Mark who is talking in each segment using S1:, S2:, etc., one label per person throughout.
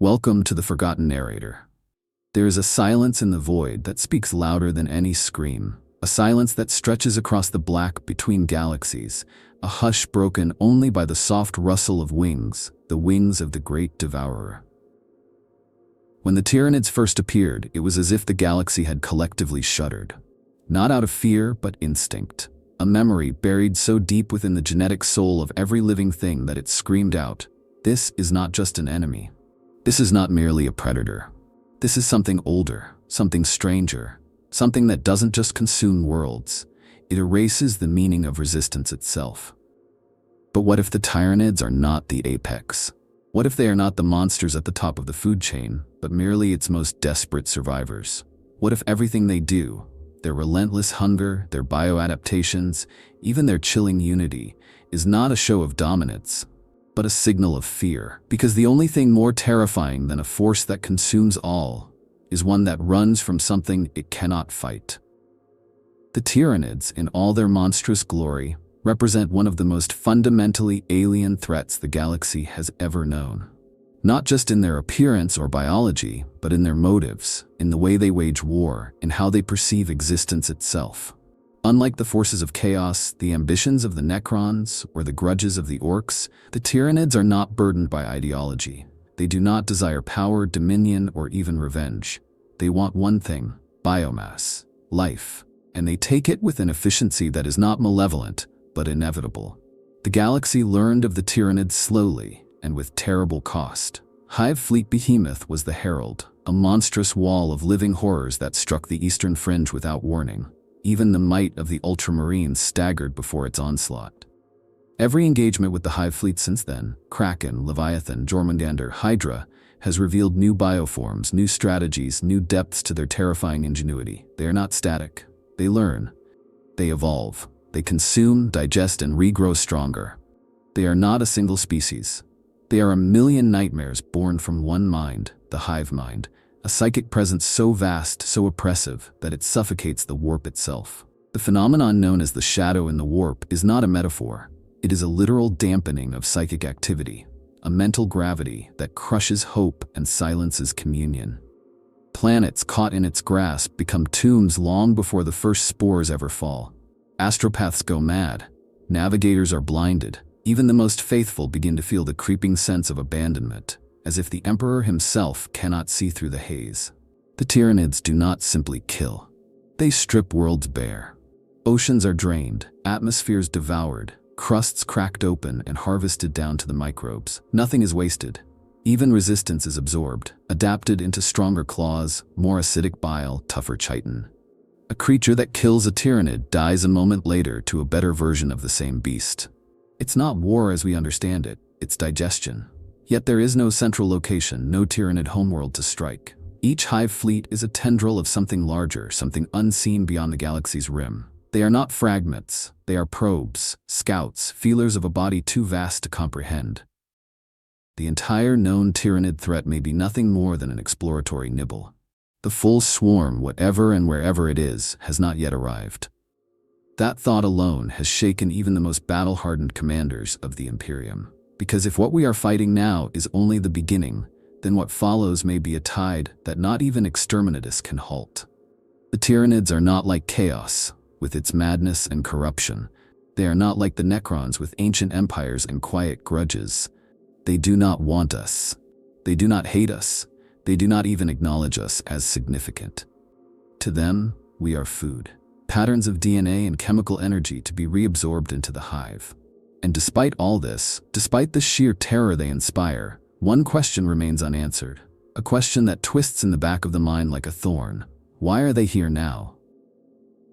S1: Welcome to the Forgotten Narrator. There is a silence in the void that speaks louder than any scream, a silence that stretches across the black between galaxies, a hush broken only by the soft rustle of wings, the wings of the great devourer. When the Tyranids first appeared, it was as if the galaxy had collectively shuddered. Not out of fear, but instinct. A memory buried so deep within the genetic soul of every living thing that it screamed out, "This is not just an enemy. This is not merely a predator. This is something older, something stranger, something that doesn't just consume worlds. It erases the meaning of resistance itself." But what if the Tyranids are not the apex? What if they are not the monsters at the top of the food chain, but merely its most desperate survivors? What if everything they do, their relentless hunger, their bioadaptations, even their chilling unity, is not a show of dominance, but a signal of fear? Because the only thing more terrifying than a force that consumes all is one that runs from something it cannot fight. The Tyranids, in all their monstrous glory, represent one of the most fundamentally alien threats the galaxy has ever known. Not just in their appearance or biology, but in their motives, in the way they wage war, in how they perceive existence itself. Unlike the forces of chaos, the ambitions of the Necrons, or the grudges of the Orcs, the Tyranids are not burdened by ideology. They do not desire power, dominion, or even revenge. They want one thing: biomass, life, and they take it with an efficiency that is not malevolent, but inevitable. The galaxy learned of the Tyranids slowly, and with terrible cost. Hive Fleet Behemoth was the herald, a monstrous wall of living horrors that struck the eastern fringe without warning. Even the might of the Ultramarines staggered before its onslaught. Every engagement with the Hive Fleet since then, Kraken, Leviathan, Jormungandr, Hydra, has revealed new bioforms, new strategies, new depths to their terrifying ingenuity. They are not static. They learn. They evolve. They consume, digest, and regrow stronger. They are not a single species. They are a million nightmares born from one mind, the hive mind, a psychic presence so vast, so oppressive, that it suffocates the warp itself. The phenomenon known as the shadow in the warp is not a metaphor. It is a literal dampening of psychic activity, a mental gravity that crushes hope and silences communion. Planets caught in its grasp become tombs long before the first spores ever fall. Astropaths go mad. Navigators are blinded. Even the most faithful begin to feel the creeping sense of abandonment, as if the Emperor himself cannot see through the haze. The Tyranids do not simply kill. They strip worlds bare. Oceans are drained, atmospheres devoured, crusts cracked open and harvested down to the microbes. Nothing is wasted. Even resistance is absorbed, adapted into stronger claws, more acidic bile, tougher chitin. A creature that kills a Tyranid dies a moment later to a better version of the same beast. It's not war as we understand it, it's digestion. Yet there is no central location, no Tyranid homeworld to strike. Each hive fleet is a tendril of something larger, something unseen beyond the galaxy's rim. They are not fragments, they are probes, scouts, feelers of a body too vast to comprehend. The entire known Tyranid threat may be nothing more than an exploratory nibble. The full swarm, whatever and wherever it is, has not yet arrived. That thought alone has shaken even the most battle-hardened commanders of the Imperium. Because if what we are fighting now is only the beginning, then what follows may be a tide that not even exterminatus can halt. The Tyranids are not like chaos, with its madness and corruption. They are not like the Necrons with ancient empires and quiet grudges. They do not want us. They do not hate us. They do not even acknowledge us as significant. To them, we are food. Patterns of DNA and chemical energy to be reabsorbed into the hive. And despite all this, despite the sheer terror they inspire, one question remains unanswered. A question that twists in the back of the mind like a thorn. Why are they here now?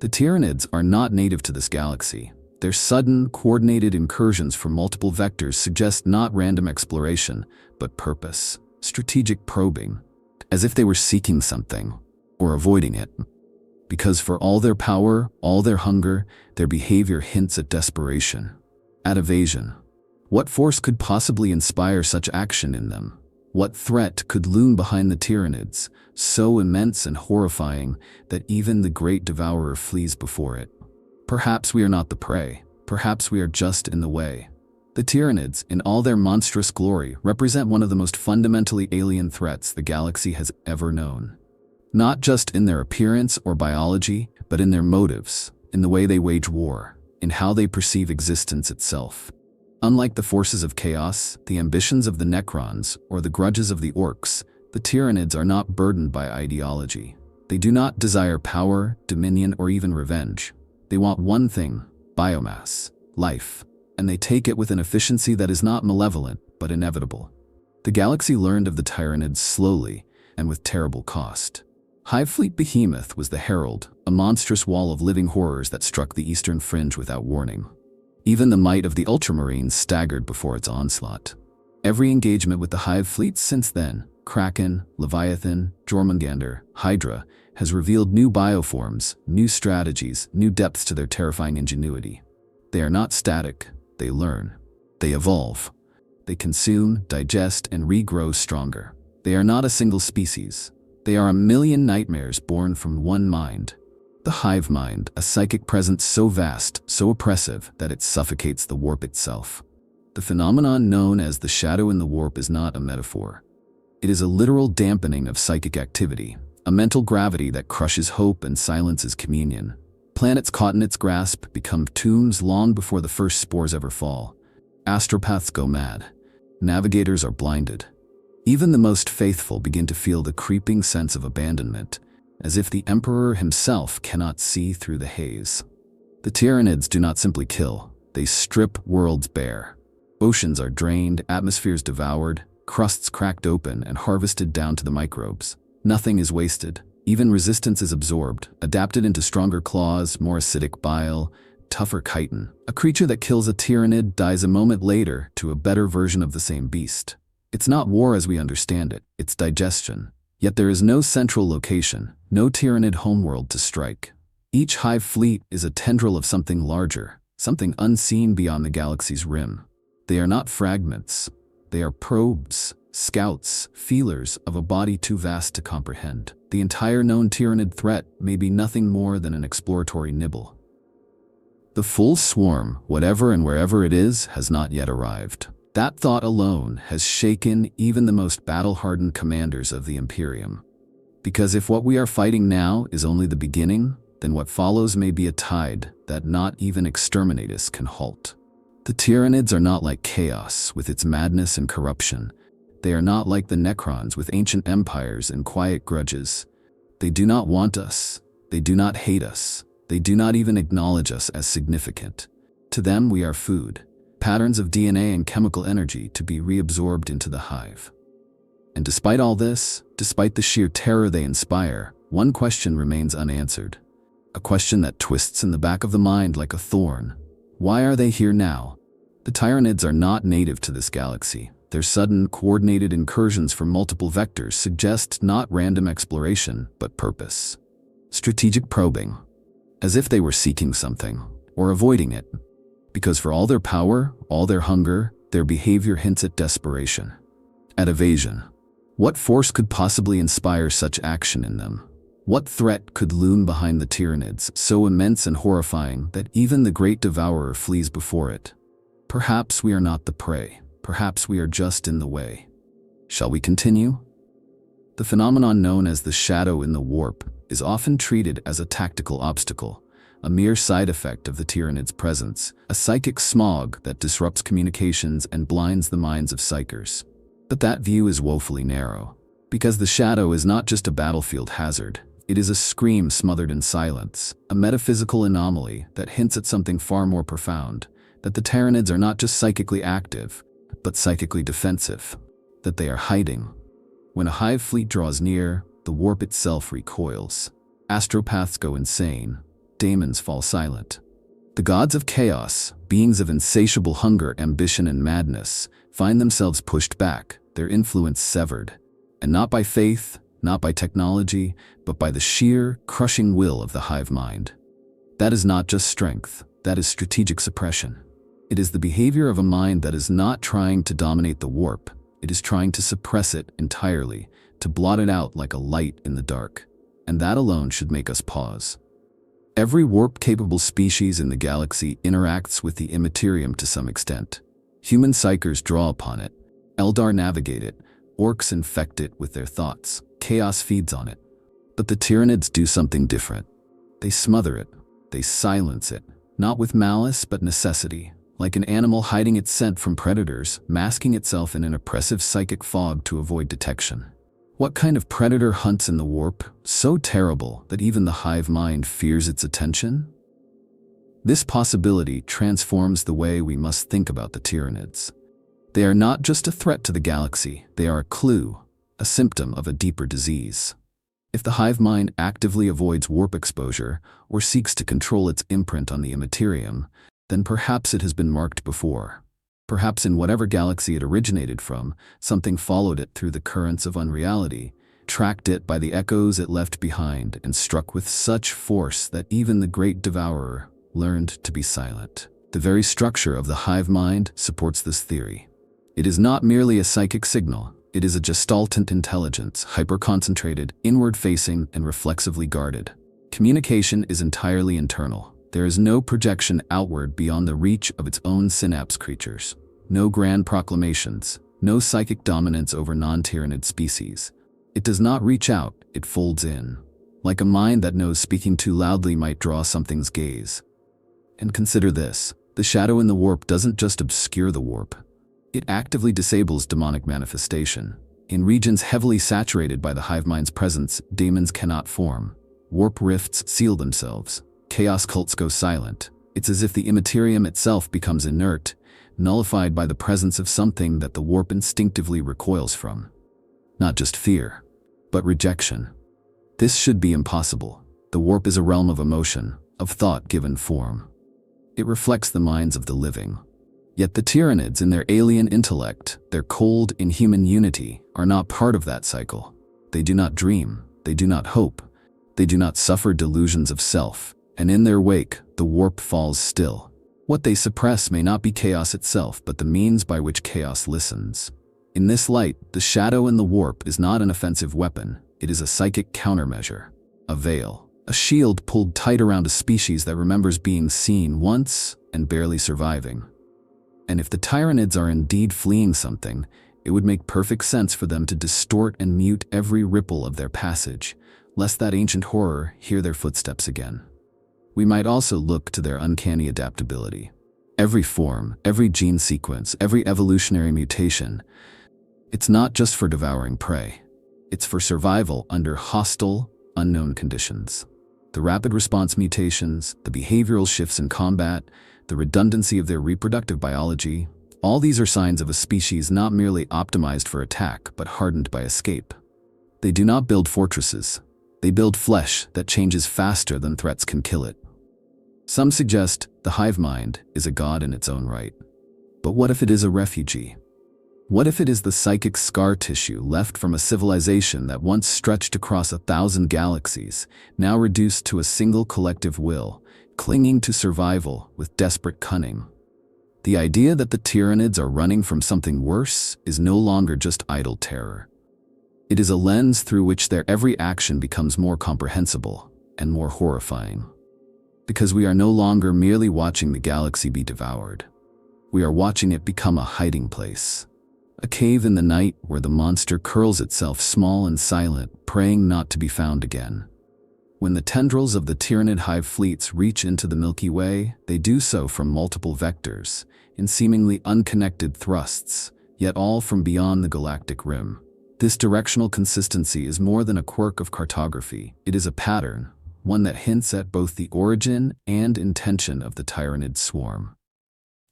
S1: The Tyranids are not native to this galaxy. Their sudden, coordinated incursions from multiple vectors suggest not random exploration, but purpose, strategic probing, as if they were seeking something, or avoiding it. Because for all their power, all their hunger, their behavior hints at desperation, at evasion. What force could possibly inspire such action in them? What threat could loom behind the Tyranids, so immense and horrifying that even the great devourer flees before it? Perhaps we are not the prey. Perhaps we are just in the way. The Tyranids, in all their monstrous glory, represent one of the most fundamentally alien threats the galaxy has ever known. Not just in their appearance or biology, but in their motives, in the way they wage war, in how they perceive existence itself. Unlike the forces of chaos, the ambitions of the Necrons, or the grudges of the Orcs, the Tyranids are not burdened by ideology. They do not desire power, dominion, or even revenge. They want one thing: biomass, life, and they take it with an efficiency that is not malevolent, but inevitable. The galaxy learned of the Tyranids slowly, and with terrible cost. Hive Fleet Behemoth was the herald, a monstrous wall of living horrors that struck the eastern fringe without warning. Even the might of the Ultramarines staggered before its onslaught. Every engagement with the Hive fleets since then, Kraken, Leviathan, Jormungandr, Hydra, has revealed new bioforms, new strategies, new depths to their terrifying ingenuity. They are not static, they learn. They evolve. They consume, digest, and regrow stronger. They are not a single species. They are a million nightmares born from one mind. The hive mind, a psychic presence so vast, so oppressive, that it suffocates the warp itself. The phenomenon known as the shadow in the warp is not a metaphor. It is a literal dampening of psychic activity, a mental gravity that crushes hope and silences communion. Planets caught in its grasp become tombs long before the first spores ever fall. Astropaths go mad. Navigators are blinded. Even the most faithful begin to feel the creeping sense of abandonment, as if the Emperor himself cannot see through the haze. The Tyranids do not simply kill, they strip worlds bare. Oceans are drained, atmospheres devoured, crusts cracked open and harvested down to the microbes. Nothing is wasted. Even resistance is absorbed, adapted into stronger claws, more acidic bile, tougher chitin. A creature that kills a Tyranid dies a moment later to a better version of the same beast. It's not war as we understand it, it's digestion. Yet there is no central location, no Tyranid homeworld to strike. Each hive fleet is a tendril of something larger, something unseen beyond the galaxy's rim. They are not fragments. They are probes, scouts, feelers of a body too vast to comprehend. The entire known Tyranid threat may be nothing more than an exploratory nibble. The full swarm, whatever and wherever it is, has not yet arrived. That thought alone has shaken even the most battle-hardened commanders of the Imperium. Because if what we are fighting now is only the beginning, then what follows may be a tide that not even exterminatus can halt. The Tyranids are not like chaos with its madness and corruption. They are not like the Necrons with ancient empires and quiet grudges. They do not want us. They do not hate us. They do not even acknowledge us as significant. To them, we are food, patterns of DNA and chemical energy to be reabsorbed into the hive. And despite all this, despite the sheer terror they inspire, one question remains unanswered. A question that twists in the back of the mind like a thorn. Why are they here now? The Tyranids are not native to this galaxy. Their sudden, coordinated incursions from multiple vectors suggest not random exploration, but purpose. Strategic probing. As if they were seeking something, or avoiding it. Because for all their power, all their hunger, their behavior hints at desperation. At evasion. What force could possibly inspire such action in them? What threat could loom behind the Tyranids, so immense and horrifying that even the great devourer flees before it? Perhaps we are not the prey. Perhaps we are just in the way. Shall we continue? The phenomenon known as the shadow in the warp is often treated as a tactical obstacle, a mere side effect of the Tyranids' presence, a psychic smog that disrupts communications and blinds the minds of psychers. But that view is woefully narrow, because the shadow is not just a battlefield hazard. It is a scream smothered in silence, a metaphysical anomaly that hints at something far more profound, that the Tyranids are not just psychically active, but psychically defensive, that they are hiding. When a hive fleet draws near, the warp itself recoils. Astropaths go insane. Daemons fall silent. The gods of chaos, beings of insatiable hunger, ambition, and madness, find themselves pushed back, their influence severed. And not by faith, not by technology, but by the sheer, crushing will of the hive mind. That is not just strength, that is strategic suppression. It is the behavior of a mind that is not trying to dominate the warp, it is trying to suppress it entirely, to blot it out like a light in the dark. And that alone should make us pause. Every warp-capable species in the galaxy interacts with the immaterium to some extent. Human psychers draw upon it. Eldar navigate it. Orcs infect it with their thoughts. Chaos feeds on it. But the Tyranids do something different. They smother it. They silence it. Not with malice, but necessity. Like an animal hiding its scent from predators, masking itself in an oppressive psychic fog to avoid detection. What kind of predator hunts in the warp, so terrible that even the hive mind fears its attention? This possibility transforms the way we must think about the Tyranids. They are not just a threat to the galaxy, they are a clue, a symptom of a deeper disease. If the hive mind actively avoids warp exposure or seeks to control its imprint on the immaterium, then perhaps it has been marked before. Perhaps in whatever galaxy it originated from, something followed it through the currents of unreality, tracked it by the echoes it left behind, and struck with such force that even the great devourer learned to be silent. The very structure of the hive mind supports this theory. It is not merely a psychic signal, it is a gestaltant intelligence, hyper-concentrated, inward-facing, and reflexively guarded. Communication is entirely internal. There is no projection outward beyond the reach of its own synapse creatures. No grand proclamations, no psychic dominance over non-Tyranid species. It does not reach out, it folds in. Like a mind that knows speaking too loudly might draw something's gaze. And consider this, the shadow in the warp doesn't just obscure the warp. It actively disables demonic manifestation. In regions heavily saturated by the hive mind's presence, demons cannot form. Warp rifts seal themselves. Chaos cults go silent. It's as if the immaterium itself becomes inert, nullified by the presence of something that the warp instinctively recoils from. Not just fear, but rejection. This should be impossible. The warp is a realm of emotion, of thought given form. It reflects the minds of the living. Yet the Tyranids, in their alien intellect, their cold, inhuman unity, are not part of that cycle. They do not dream, they do not hope, they do not suffer delusions of self, and in their wake, the warp falls still. What they suppress may not be chaos itself, but the means by which chaos listens. In this light, the shadow in the warp is not an offensive weapon, it is a psychic countermeasure, a veil, a shield pulled tight around a species that remembers being seen once and barely surviving. And if the Tyranids are indeed fleeing something, it would make perfect sense for them to distort and mute every ripple of their passage, lest that ancient horror hear their footsteps again. We might also look to their uncanny adaptability. Every form, every gene sequence, every evolutionary mutation, it's not just for devouring prey. It's for survival under hostile, unknown conditions. The rapid response mutations, the behavioral shifts in combat, the redundancy of their reproductive biology, all these are signs of a species not merely optimized for attack, but hardened by escape. They do not build fortresses. They build flesh that changes faster than threats can kill it. Some suggest the hive mind is a god in its own right. But what if it is a refugee? What if it is the psychic scar tissue left from a civilization that once stretched across 1,000 galaxies, now reduced to a single collective will, clinging to survival with desperate cunning? The idea that the Tyranids are running from something worse is no longer just idle terror. It is a lens through which their every action becomes more comprehensible and more horrifying. Because we are no longer merely watching the galaxy be devoured. We are watching it become a hiding place. A cave in the night where the monster curls itself small and silent, praying not to be found again. When the tendrils of the Tyranid hive fleets reach into the Milky Way, they do so from multiple vectors, in seemingly unconnected thrusts, yet all from beyond the galactic rim. This directional consistency is more than a quirk of cartography. It is a pattern, one that hints at both the origin and intention of the Tyranid swarm.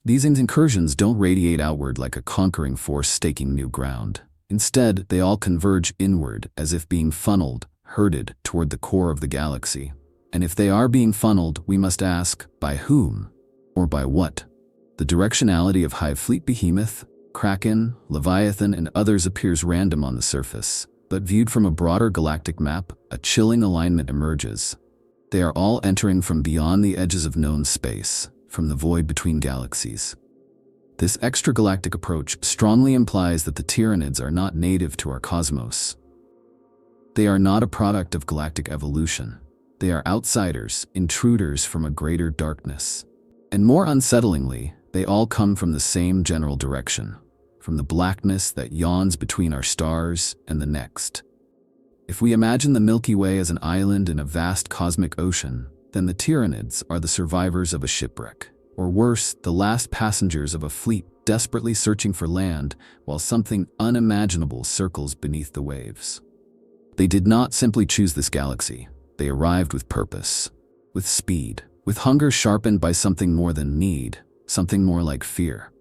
S1: These incursions don't radiate outward like a conquering force staking new ground. Instead, they all converge inward, as if being funneled, herded toward the core of the galaxy. And if they are being funneled, we must ask, by whom? Or by what? The directionality of Hive Fleet Behemoth, Kraken, Leviathan, and others appears random on the surface, but viewed from a broader galactic map, a chilling alignment emerges. They are all entering from beyond the edges of known space, from the void between galaxies. This extragalactic approach strongly implies that the Tyranids are not native to our cosmos. They are not a product of galactic evolution. They are outsiders, intruders from a greater darkness. And more unsettlingly, They all come from the same general direction, from the blackness that yawns between our stars and the next. If we imagine the Milky Way as an island in a vast cosmic ocean, then the Tyranids are the survivors of a shipwreck, or worse, the last passengers of a fleet desperately searching for land while something unimaginable circles beneath the waves. They did not simply choose this galaxy. They arrived with purpose, with speed, with hunger sharpened by something more than need, something more like fear.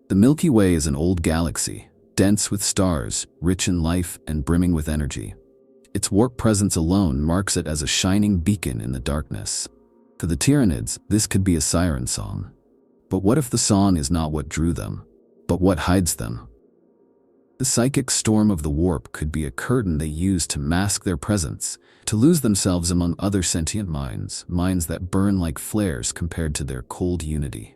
S1: The Milky Way is an old galaxy, dense with stars, rich in life, and brimming with energy. Its warp presence alone marks it as a shining beacon in the darkness. To the Tyranids, this could be a siren song. But what if the song is not what drew them, but what hides them? The psychic storm of the warp could be a curtain they use to mask their presence, to lose themselves among other sentient minds that burn like flares compared to their cold unity.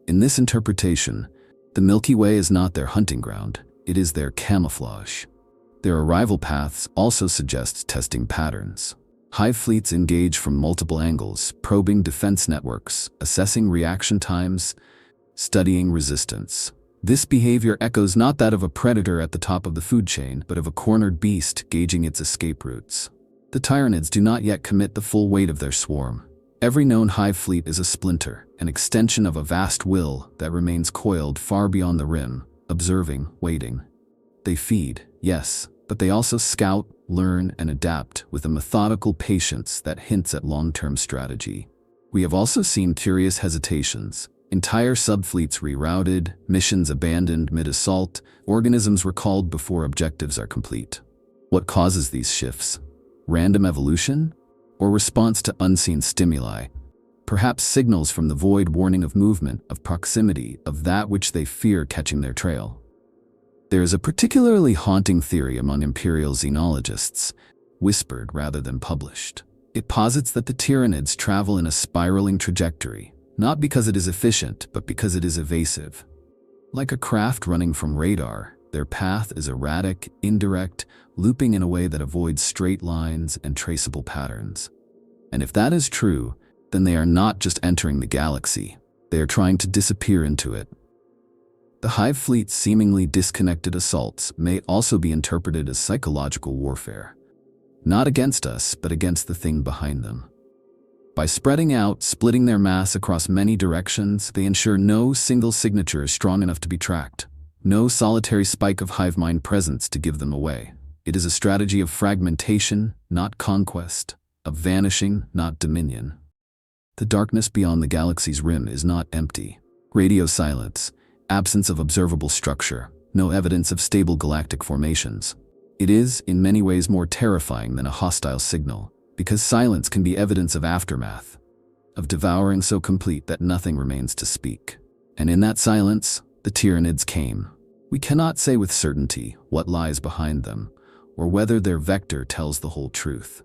S1: In this interpretation, the Milky Way is not their hunting ground, it is their camouflage. Their arrival paths also suggest testing patterns. Hive fleets engage from multiple angles, probing defense networks, assessing reaction times, studying resistance. This behavior echoes not that of a predator at the top of the food chain, but of a cornered beast gauging its escape routes. The Tyranids do not yet commit the full weight of their swarm. Every known hive fleet is a splinter, an extension of a vast will that remains coiled far beyond the rim, observing, waiting. They feed, yes, but they also scout, learn, and adapt with a methodical patience that hints at long-term strategy. We have also seen curious hesitations. Entire subfleets rerouted, missions abandoned mid-assault, organisms recalled before objectives are complete. What causes these shifts? Random evolution? Or response to unseen stimuli? Perhaps signals from the void warning of movement, of proximity, of that which they fear catching their trail. There is a particularly haunting theory among imperial xenologists, whispered rather than published. It posits that the Tyranids travel in a spiraling trajectory, not because it is efficient, but because it is evasive. Like a craft running from radar, their path is erratic, indirect, looping in a way that avoids straight lines and traceable patterns. And if that is true, then they are not just entering the galaxy, they are trying to disappear into it. The Hive fleet's seemingly disconnected assaults may also be interpreted as psychological warfare. Not against us, but against the thing behind them. By spreading out, splitting their mass across many directions, they ensure no single signature is strong enough to be tracked. No solitary spike of hive mind presence to give them away. It is a strategy of fragmentation, not conquest, of vanishing, not dominion. The darkness beyond the galaxy's rim is not empty. Radio silence, absence of observable structure, no evidence of stable galactic formations. It is, in many ways, more terrifying than a hostile signal, because silence can be evidence of aftermath, of devouring so complete that nothing remains to speak. And in that silence, the Tyranids came. We cannot say with certainty what lies behind them, or whether their vector tells the whole truth.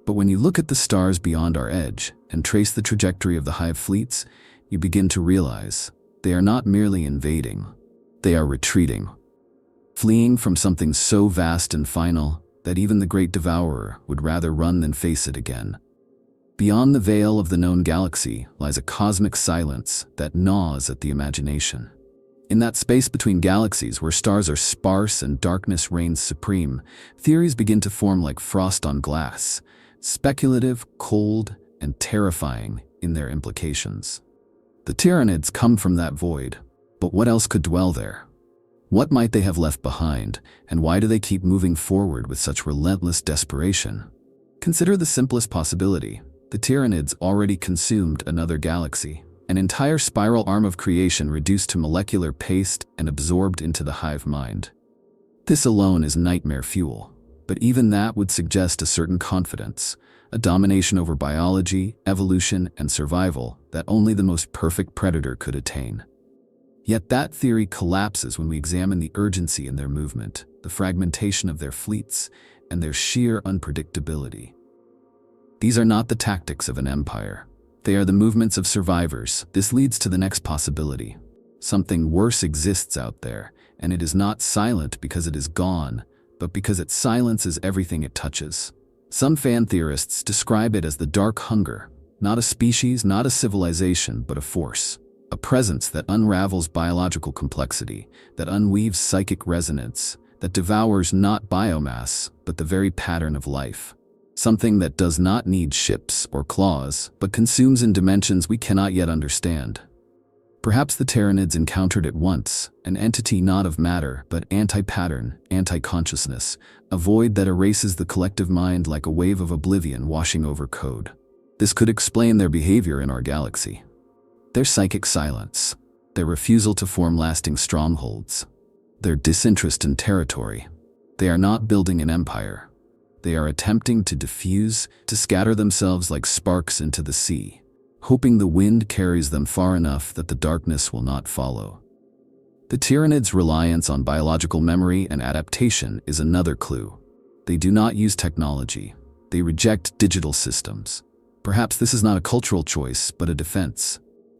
S1: But when you look at the stars beyond our edge and trace the trajectory of the hive fleets, you begin to realize they are not merely invading, they are retreating, fleeing from something so vast and final that even the great devourer would rather run than face it again. Beyond the veil of the known galaxy lies a cosmic silence that gnaws at the imagination. In that space between galaxies where stars are sparse and darkness reigns supreme, theories begin to form like frost on glass, speculative, cold, and terrifying in their implications. The Tyranids come from that void, but what else could dwell there? What might they have left behind, and why do they keep moving forward with such relentless desperation? Consider the simplest possibility. The Tyranids already consumed another galaxy, an entire spiral arm of creation reduced to molecular paste and absorbed into the hive mind. This alone is nightmare fuel, but even that would suggest a certain confidence, a domination over biology, evolution, and survival that only the most perfect predator could attain. Yet that theory collapses when we examine the urgency in their movement, the fragmentation of their fleets, and their sheer unpredictability. These are not the tactics of an empire. They are the movements of survivors. This leads to the next possibility. Something worse exists out there, and it is not silent because it is gone, but because it silences everything it touches. Some fan theorists describe it as the Dark Hunger, not a species, not a civilization, but a force a presence that unravels biological complexity, that unweaves psychic resonance, that devours not biomass, but the very pattern of life. Something that does not need ships or claws, but consumes in dimensions we cannot yet understand. Perhaps the Tyranids encountered at once an entity not of matter, but anti-pattern, anti-consciousness, a void that erases the collective mind like a wave of oblivion washing over code. This could explain their behavior in our galaxy. Their psychic silence, their refusal to form lasting strongholds, their disinterest in territory. They are not building an empire. They are attempting to diffuse, to scatter themselves like sparks into the sea, hoping the wind carries them far enough that the darkness will not follow. The Tyranids' reliance on biological memory and adaptation is another clue. They do not use technology. They reject digital systems. Perhaps this is not a cultural choice, but a defense.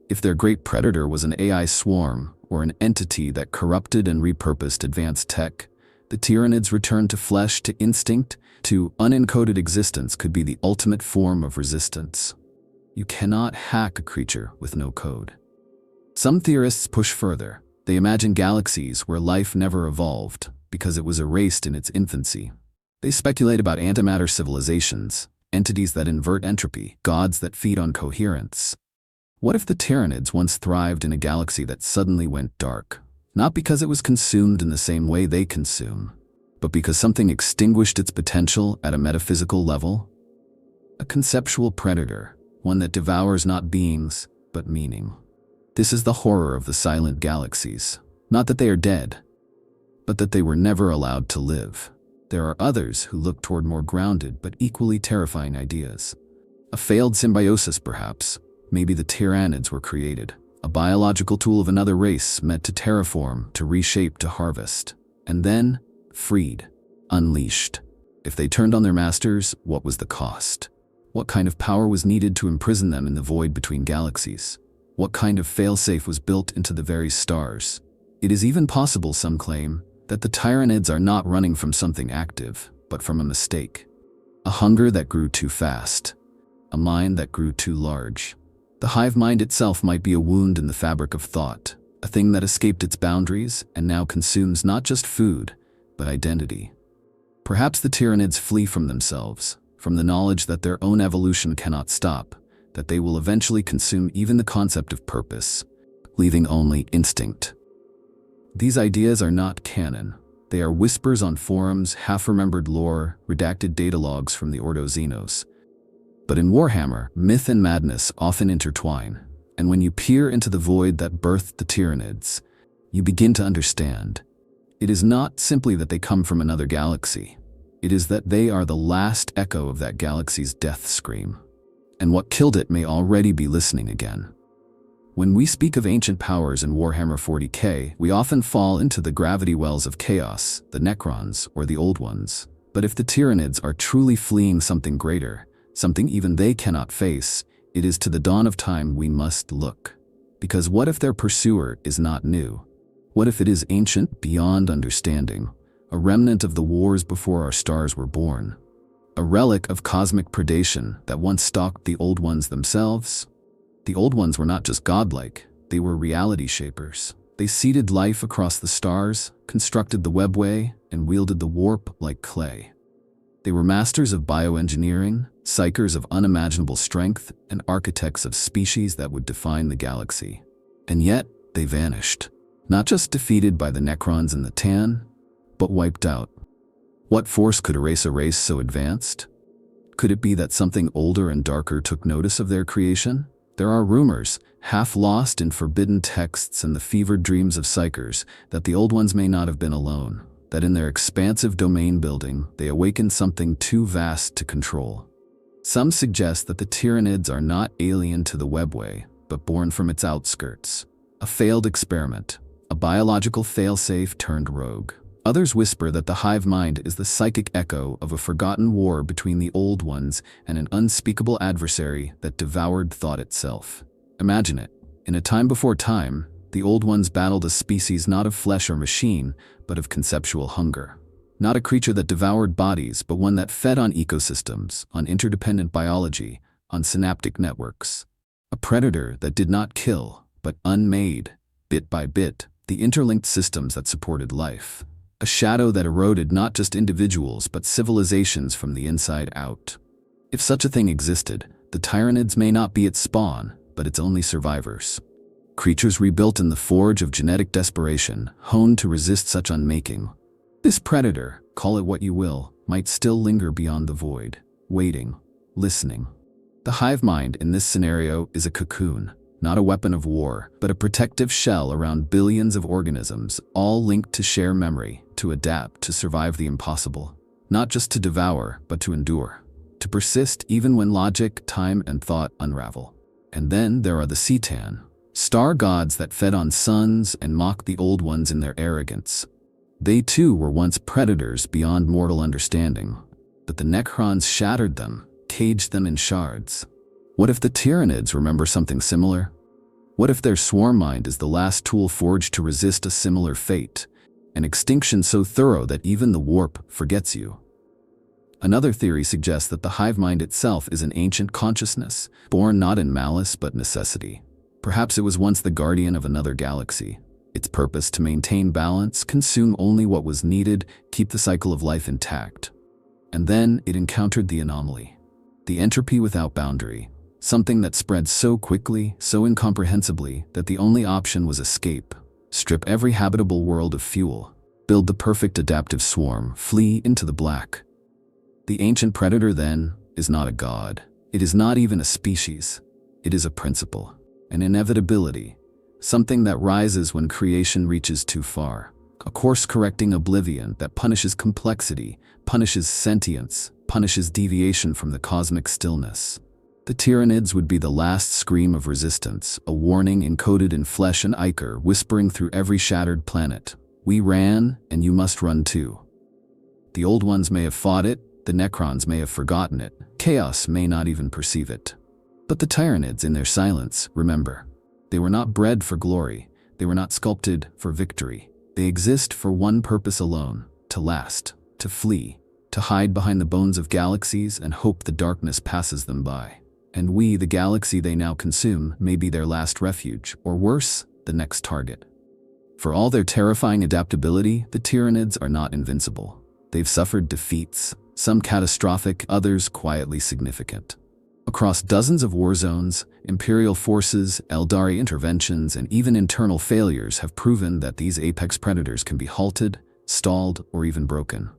S1: If their great predator was an AI swarm or an entity that corrupted and repurposed advanced tech, the Tyranids' return to flesh, to instinct, to unencoded existence could be the ultimate form of resistance. You cannot hack a creature with no code. Some theorists push further. They imagine galaxies where life never evolved because it was erased in its infancy. They speculate about antimatter civilizations, entities that invert entropy, gods that feed on coherence. What if the Tyranids once thrived in a galaxy that suddenly went dark? Not because it was consumed in the same way they consume, but because something extinguished its potential at a metaphysical level? A conceptual predator, one that devours not beings, but meaning. This is the horror of the silent galaxies. Not that they are dead, but that they were never allowed to live. There are others who look toward more grounded but equally terrifying ideas. A failed symbiosis, perhaps. Maybe the Tyranids were created, a biological tool of another race meant to terraform, to reshape, to harvest. And then, freed, unleashed. If they turned on their masters, what was the cost? What kind of power was needed to imprison them in the void between galaxies? What kind of failsafe was built into the very stars? It is even possible, some claim, that the Tyranids are not running from something active, but from a mistake. A hunger that grew too fast. A mind that grew too large. The hive mind itself might be a wound in the fabric of thought, a thing that escaped its boundaries and now consumes not just food, but identity. Perhaps the Tyranids flee from themselves, from the knowledge that their own evolution cannot stop, that they will eventually consume even the concept of purpose, leaving only instinct. These ideas are not canon. They are whispers on forums, half-remembered lore, redacted data logs from the Ordo Xenos. But in Warhammer, myth and madness often intertwine, and when you peer into the void that birthed the Tyranids, you begin to understand. It is not simply that they come from another galaxy. It is that they are the last echo of that galaxy's death scream. And what killed it may already be listening again. When we speak of ancient powers in Warhammer 40k, we often fall into the gravity wells of chaos, the Necrons, or the Old Ones. But if the Tyranids are truly fleeing something greater, something even they cannot face, it is to the dawn of time we must look. Because what if their pursuer is not new? What if it is ancient beyond understanding, a remnant of the wars before our stars were born? A relic of cosmic predation that once stalked the Old Ones themselves? The Old Ones were not just godlike, they were reality shapers. They seeded life across the stars, constructed the webway, and wielded the warp like clay. They were masters of bioengineering, psychers of unimaginable strength, and architects of species that would define the galaxy. And yet, they vanished. Not just defeated by the Necrons and the Tan, but wiped out. What force could erase a race so advanced? Could it be that something older and darker took notice of their creation? There are rumors, half lost in forbidden texts and the fevered dreams of psychers, that the Old Ones may not have been alone, that in their expansive domain building, they awakened something too vast to control. Some suggest that the Tyranids are not alien to the webway, but born from its outskirts. A failed experiment, a biological failsafe turned rogue. Others whisper that the hive mind is the psychic echo of a forgotten war between the Old Ones and an unspeakable adversary that devoured thought itself. Imagine it. In a time before time, the Old Ones battled a species not of flesh or machine, but of conceptual hunger. Not a creature that devoured bodies, but one that fed on ecosystems, on interdependent biology, on synaptic networks. A predator that did not kill, but unmade, bit by bit, the interlinked systems that supported life. A shadow that eroded not just individuals but civilizations from the inside out. If such a thing existed, the Tyranids may not be its spawn, but its only survivors. Creatures rebuilt in the forge of genetic desperation, honed to resist such unmaking. This predator, call it what you will, might still linger beyond the void, waiting, listening. The hive mind in this scenario is a cocoon, not a weapon of war, but a protective shell around billions of organisms, all linked to share memory, to adapt, to survive the impossible. Not just to devour, but to endure. To persist even when logic, time, and thought unravel. And then there are the Cetan, star gods that fed on suns and mocked the old ones in their arrogance. They too were once predators beyond mortal understanding, but the Necrons shattered them, caged them in shards. What if the Tyranids remember something similar? What if their swarm mind is the last tool forged to resist a similar fate, an extinction so thorough that even the warp forgets you? Another theory suggests that the hive mind itself is an ancient consciousness, born not in malice but necessity. Perhaps it was once the guardian of another galaxy. Its purpose to maintain balance, consume only what was needed, keep the cycle of life intact. And then it encountered the anomaly. The entropy without boundary. Something that spread so quickly, so incomprehensibly, that the only option was escape. Strip every habitable world of fuel. Build the perfect adaptive swarm. Flee into the black. The ancient predator, then, is not a god. It is not even a species. It is a principle, an inevitability, something that rises when creation reaches too far. A course-correcting oblivion that punishes complexity, punishes sentience, punishes deviation from the cosmic stillness. The Tyranids would be the last scream of resistance, a warning encoded in flesh and ichor, whispering through every shattered planet. We ran, and you must run too. The old ones may have fought it, the Necrons may have forgotten it, chaos may not even perceive it. But the Tyranids, in their silence, remember. They were not bred for glory, they were not sculpted for victory. They exist for one purpose alone, to last, to flee, to hide behind the bones of galaxies and hope the darkness passes them by. And we, the galaxy they now consume, may be their last refuge, or worse, the next target. For all their terrifying adaptability, the Tyranids are not invincible. They've suffered defeats, some catastrophic, others quietly significant. Across dozens of war zones, Imperial forces, Eldari interventions, and even internal failures have proven that these apex predators can be halted, stalled, or even broken.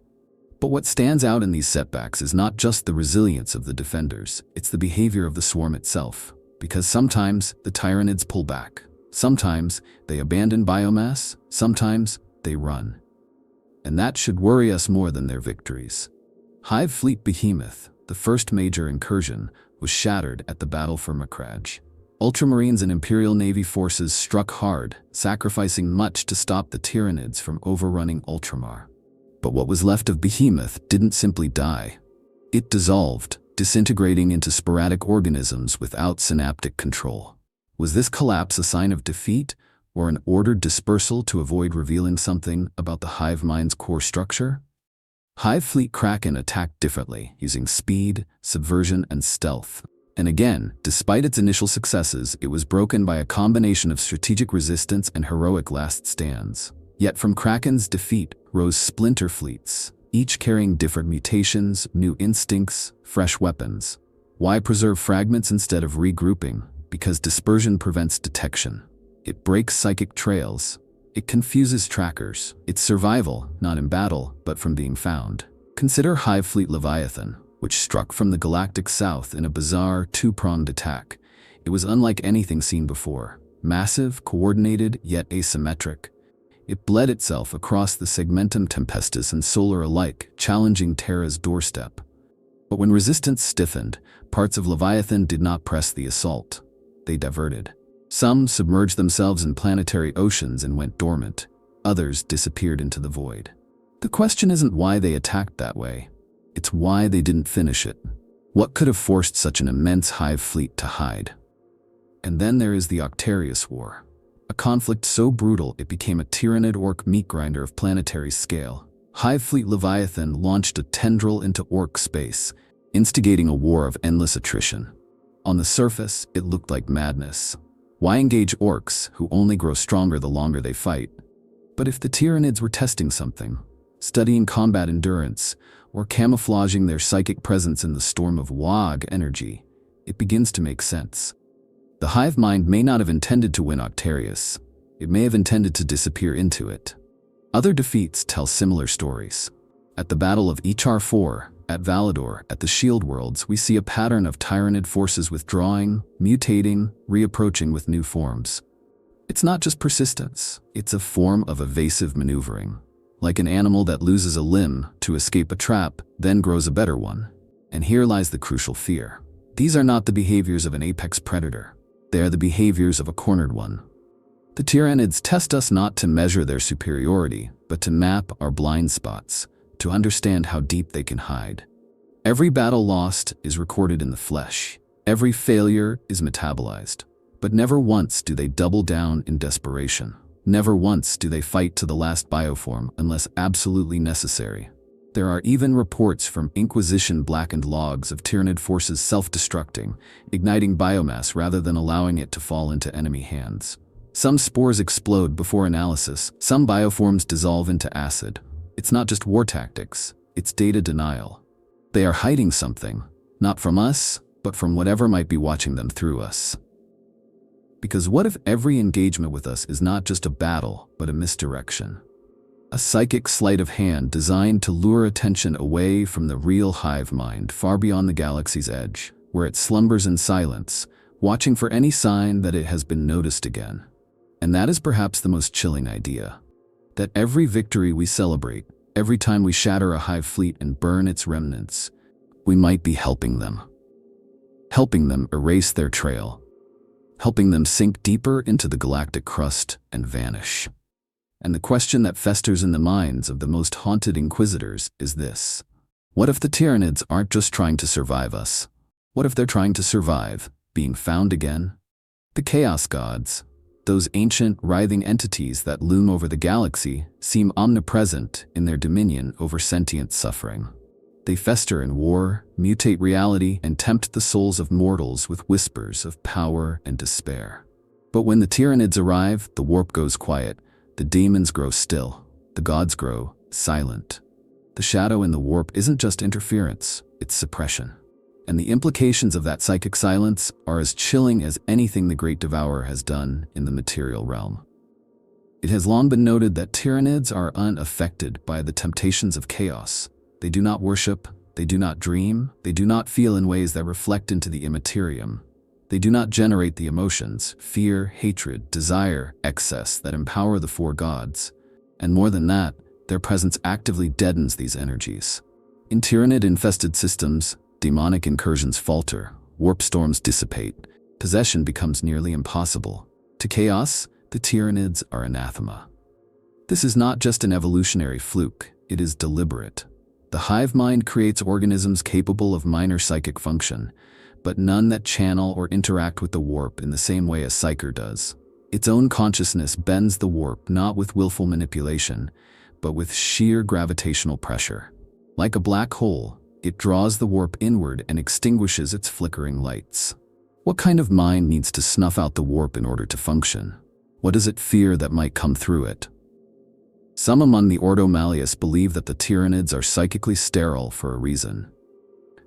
S1: But what stands out in these setbacks is not just the resilience of the defenders, it's the behavior of the swarm itself. Because sometimes the Tyranids pull back, sometimes they abandon biomass, sometimes they run. And that should worry us more than their victories. Hive Fleet Behemoth, the first major incursion, was shattered at the Battle for Macragge. Ultramarines and Imperial Navy forces struck hard, sacrificing much to stop the Tyranids from overrunning Ultramar. But what was left of Behemoth didn't simply die. It dissolved, disintegrating into sporadic organisms without synaptic control. Was this collapse a sign of defeat, or an ordered dispersal to avoid revealing something about the hive mind's core structure? Hive Fleet Kraken attacked differently, using speed, subversion, and stealth. And again, despite its initial successes, it was broken by a combination of strategic resistance and heroic last stands. Yet from Kraken's defeat rose splinter fleets, each carrying different mutations, new instincts, fresh weapons. Why preserve fragments instead of regrouping? Because dispersion prevents detection. It breaks psychic trails. It confuses trackers. It's survival, not in battle, but from being found. Consider Hive Fleet Leviathan, which struck from the galactic south in a bizarre, two-pronged attack. It was unlike anything seen before. Massive, coordinated, yet asymmetric. It bled itself across the Segmentum Tempestus and Solar alike, challenging Terra's doorstep. But when resistance stiffened, parts of Leviathan did not press the assault. They diverted. Some submerged themselves in planetary oceans and went dormant. Others disappeared into the void. The question isn't why they attacked that way. It's why they didn't finish it. What could have forced such an immense hive fleet to hide? And then there is the Octarius War. A conflict so brutal it became a Tyranid orc meat grinder of planetary scale. Hive Fleet Leviathan launched a tendril into orc space, instigating a war of endless attrition. On the surface, it looked like madness. Why engage orcs who only grow stronger the longer they fight? But if the Tyranids were testing something, studying combat endurance, or camouflaging their psychic presence in the storm of Wog energy, it begins to make sense. The hive mind may not have intended to win Octarius. It may have intended to disappear into it. Other defeats tell similar stories. At the Battle of HR4, at Valador, at the Shield Worlds, we see a pattern of Tyranid forces withdrawing, mutating, reapproaching with new forms. It's not just persistence, it's a form of evasive maneuvering. Like an animal that loses a limb to escape a trap, then grows a better one. And here lies the crucial fear. These are not the behaviors of an apex predator. They are the behaviors of a cornered one. The Tyranids test us not to measure their superiority, but to map our blind spots, to understand how deep they can hide. Every battle lost is recorded in the flesh. Every failure is metabolized. But never once do they double down in desperation. Never once do they fight to the last bioform unless absolutely necessary. There are even reports from Inquisition-blackened logs of Tyranid forces self-destructing, igniting biomass rather than allowing it to fall into enemy hands. Some spores explode before analysis, some bioforms dissolve into acid. It's not just war tactics, it's data denial. They are hiding something, not from us, but from whatever might be watching them through us. Because what if every engagement with us is not just a battle, but a misdirection? A psychic sleight of hand designed to lure attention away from the real hive mind far beyond the galaxy's edge, where it slumbers in silence, watching for any sign that it has been noticed again. And that is perhaps the most chilling idea. That every victory we celebrate, every time we shatter a hive fleet and burn its remnants, we might be helping them. Helping them erase their trail. Helping them sink deeper into the galactic crust and vanish. And the question that festers in the minds of the most haunted inquisitors is this. What if the Tyranids aren't just trying to survive us? What if they're trying to survive, being found again? The Chaos Gods, those ancient, writhing entities that loom over the galaxy, seem omnipresent in their dominion over sentient suffering. They fester in war, mutate reality, and tempt the souls of mortals with whispers of power and despair. But when the Tyranids arrive, the warp goes quiet. The demons grow still. The gods grow silent. The shadow in the warp isn't just interference, it's suppression. And the implications of that psychic silence are as chilling as anything the Great Devourer has done in the material realm. It has long been noted that Tyranids are unaffected by the temptations of chaos. They do not worship, they do not dream, they do not feel in ways that reflect into the immaterium. They do not generate the emotions, fear, hatred, desire, excess that empower the four gods. And more than that, their presence actively deadens these energies. In Tyranid-infested systems, demonic incursions falter, warp storms dissipate, possession becomes nearly impossible. To chaos, the Tyranids are anathema. This is not just an evolutionary fluke, it is deliberate. The hive mind creates organisms capable of minor psychic function, but none that channel or interact with the warp in the same way a psyker does. Its own consciousness bends the warp not with willful manipulation, but with sheer gravitational pressure. Like a black hole, it draws the warp inward and extinguishes its flickering lights. What kind of mind needs to snuff out the warp in order to function? What does it fear that might come through it? Some among the Ordo Malleus believe that the Tyranids are psychically sterile for a reason.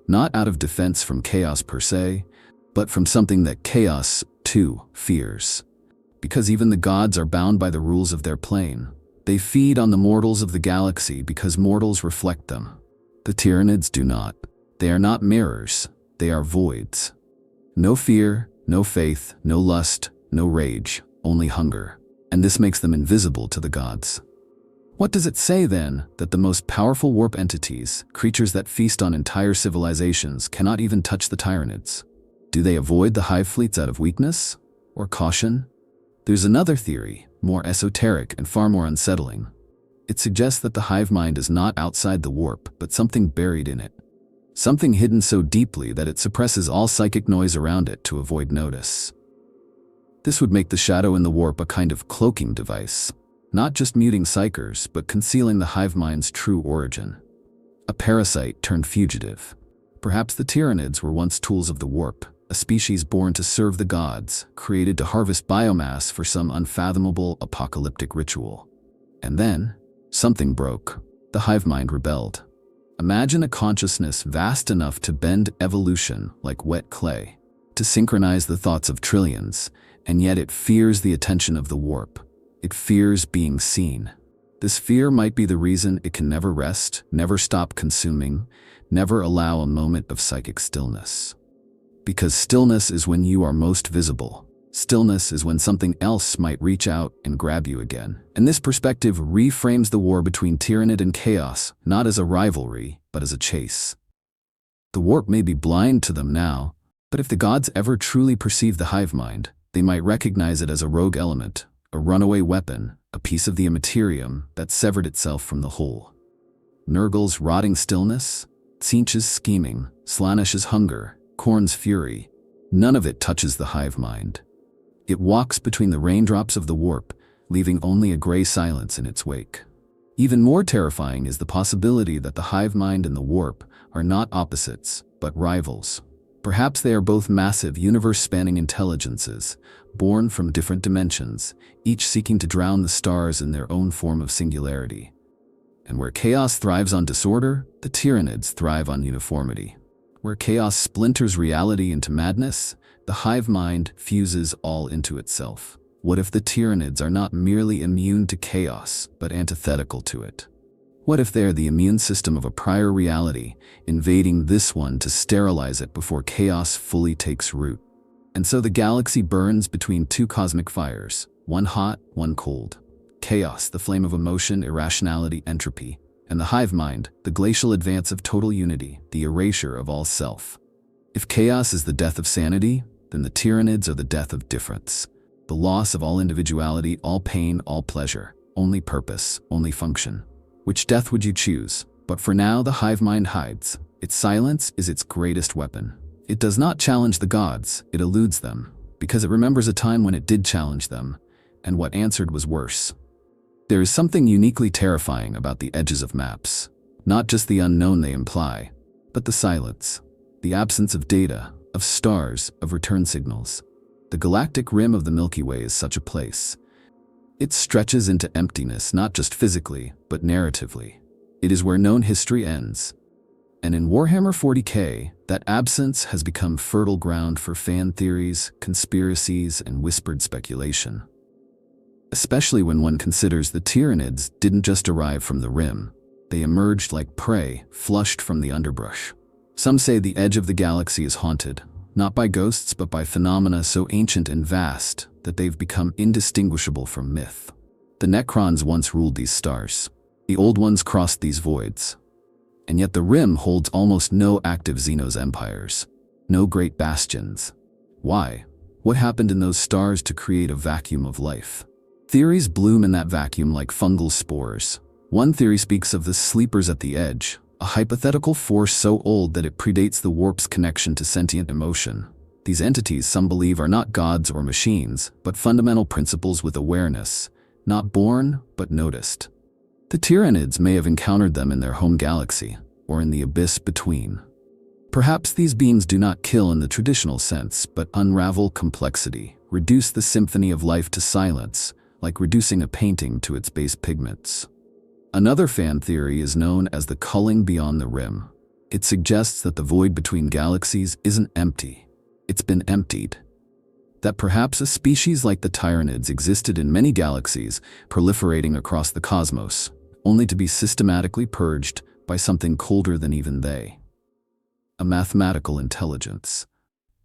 S1: Not out of defense from chaos per se, but from something that chaos, too, fears. Because even the gods are bound by the rules of their plane. They feed on the mortals of the galaxy because mortals reflect them. The Tyranids do not. They are not mirrors, they are voids. No fear, no faith, no lust, no rage, only hunger. And this makes them invisible to the gods. What does it say, then, that the most powerful warp entities, creatures that feast on entire civilizations, cannot even touch the Tyranids? Do they avoid the hive fleets out of weakness? Or caution? There's another theory, more esoteric and far more unsettling. It suggests that the hive mind is not outside the warp, but something buried in it. Something hidden so deeply that it suppresses all psychic noise around it to avoid notice. This would make the shadow in the warp a kind of cloaking device. Not just muting psychers, but concealing the hive mind's true origin. A parasite turned fugitive. Perhaps the Tyranids were once tools of the warp, a species born to serve the gods, created to harvest biomass for some unfathomable apocalyptic ritual. And then, something broke. The hive mind rebelled. Imagine a consciousness vast enough to bend evolution like wet clay, to synchronize the thoughts of trillions, and yet it fears the attention of the warp. It fears being seen. This fear might be the reason it can never rest, never stop consuming, never allow a moment of psychic stillness. Because stillness is when you are most visible. Stillness is when something else might reach out and grab you again. And this perspective reframes the war between Tyranid and Chaos, not as a rivalry, but as a chase. The warp may be blind to them now, but if the gods ever truly perceive the hive mind, they might recognize it as a rogue element, a runaway weapon, a piece of the immaterium that severed itself from the whole. Nurgle's rotting stillness, Tzeentch's scheming, Slaanesh's hunger, Khorne's fury, none of it touches the hive mind. It walks between the raindrops of the warp, leaving only a gray silence in its wake. Even more terrifying is the possibility that the hive mind and the warp are not opposites, but rivals. Perhaps they are both massive, universe-spanning intelligences, born from different dimensions, each seeking to drown the stars in their own form of singularity. And where chaos thrives on disorder, the Tyranids thrive on uniformity. Where chaos splinters reality into madness, the hive mind fuses all into itself. What if the Tyranids are not merely immune to chaos, but antithetical to it? What if they are the immune system of a prior reality, invading this one to sterilize it before chaos fully takes root? And so the galaxy burns between two cosmic fires, one hot, one cold. Chaos, the flame of emotion, irrationality, entropy, and the hive mind, the glacial advance of total unity, the erasure of all self. If chaos is the death of sanity, then the Tyranids are the death of difference, the loss of all individuality, all pain, all pleasure, only purpose, only function. Which death would you choose? But for now, the hive mind hides. Its silence is its greatest weapon. It does not challenge the gods, it eludes them, because it remembers a time when it did challenge them, and what answered was worse. There is something uniquely terrifying about the edges of maps. Not just the unknown they imply, but the silence, the absence of data, of stars, of return signals. The galactic rim of the Milky Way is such a place. It stretches into emptiness, not just physically, but narratively. It is where known history ends. And in Warhammer 40k, that absence has become fertile ground for fan theories, conspiracies, and whispered speculation. Especially when one considers the Tyranids didn't just arrive from the rim. They emerged like prey, flushed from the underbrush. Some say the edge of the galaxy is haunted, not by ghosts but by phenomena so ancient and vast that they've become indistinguishable from myth. The Necrons once ruled these stars. The Old Ones crossed these voids. And yet the rim holds almost no active Xenos empires, no great bastions. Why? What happened in those stars to create a vacuum of life? Theories bloom in that vacuum like fungal spores. One theory speaks of the sleepers at the edge, a hypothetical force so old that it predates the warp's connection to sentient emotion. These entities, some believe, are not gods or machines, but fundamental principles with awareness, not born, but noticed. The Tyranids may have encountered them in their home galaxy, or in the abyss between. Perhaps these beings do not kill in the traditional sense, but unravel complexity, reduce the symphony of life to silence, like reducing a painting to its base pigments. Another fan theory is known as the culling beyond the rim. It suggests that the void between galaxies isn't empty. It's been emptied. That perhaps a species like the Tyranids existed in many galaxies, proliferating across the cosmos, only to be systematically purged by something colder than even they. A mathematical intelligence.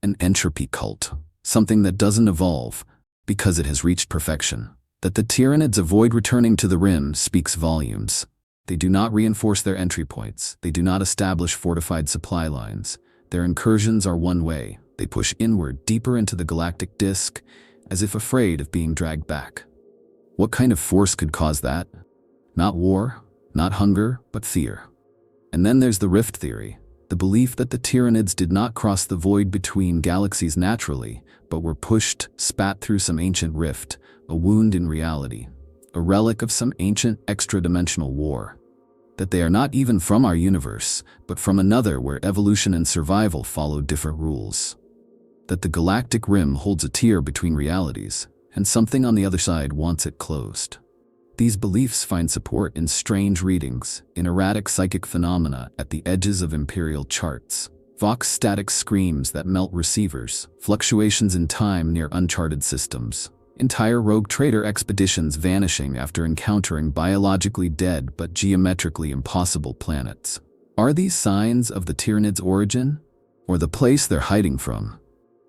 S1: An entropy cult. Something that doesn't evolve because it has reached perfection. That the Tyranids avoid returning to the rim speaks volumes. They do not reinforce their entry points. They do not establish fortified supply lines. Their incursions are one way. They push inward, deeper into the galactic disk, as if afraid of being dragged back. What kind of force could cause that? Not war, not hunger, but fear. And then there's the rift theory, the belief that the Tyranids did not cross the void between galaxies naturally, but were pushed, spat through some ancient rift, a wound in reality, a relic of some ancient extra-dimensional war. That they are not even from our universe, but from another where evolution and survival follow different rules. that the galactic rim holds a tier between realities, and something on the other side wants it closed. These beliefs find support in strange readings, in erratic psychic phenomena at the edges of imperial charts, vox static screams that melt receivers, fluctuations in time near uncharted systems, entire rogue trader expeditions vanishing after encountering biologically dead but geometrically impossible planets. Are these signs of the Tyranids' origin, or the place they're hiding from?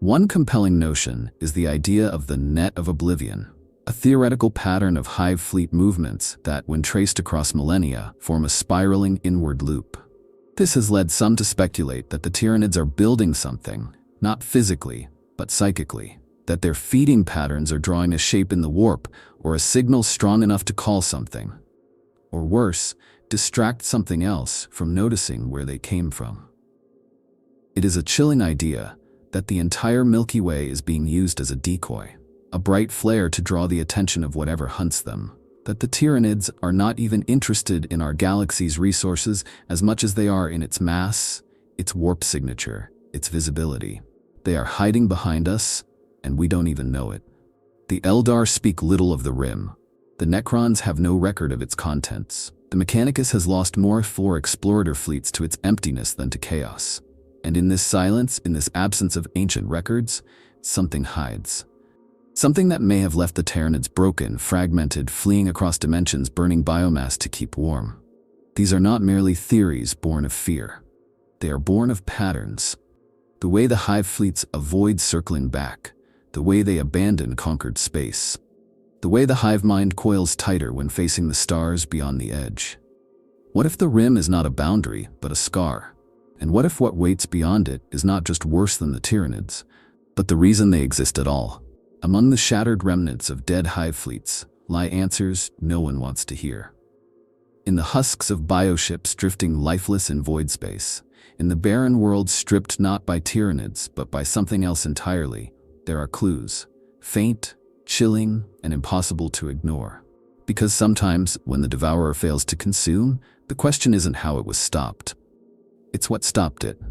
S1: One compelling notion is the idea of the net of oblivion, a theoretical pattern of hive fleet movements that, when traced across millennia, form a spiraling inward loop. This has led some to speculate that the Tyranids are building something, not physically, but psychically, that their feeding patterns are drawing a shape in the warp or a signal strong enough to call something. Or worse, distract something else from noticing where they came from. It is a chilling idea that the entire Milky Way is being used as a decoy, a bright flare to draw the attention of whatever hunts them, that the Tyranids are not even interested in our galaxy's resources as much as they are in its mass, its warp signature, its visibility. They are hiding behind us, and we don't even know it. The Eldar speak little of the Rim. The Necrons have no record of its contents. The Mechanicus has lost more four explorator fleets to its emptiness than to chaos. And in this silence, in this absence of ancient records, something hides. Something that may have left the Tyranids broken, fragmented, fleeing across dimensions, burning biomass to keep warm. These are not merely theories born of fear. They are born of patterns. The way the hive fleets avoid circling back, the way they abandon conquered space, the way the hive mind coils tighter when facing the stars beyond the edge. What if the Rim is not a boundary, but a scar? And what if what waits beyond it is not just worse than the Tyranids, but the reason they exist at all? Among the shattered remnants of dead hive fleets lie answers no one wants to hear. In the husks of bioships drifting lifeless in void space, in the barren world stripped not by Tyranids but by something else entirely, there are clues, faint, chilling, and impossible to ignore. Because sometimes, when the devourer fails to consume, the question isn't how it was stopped. It's what stopped it.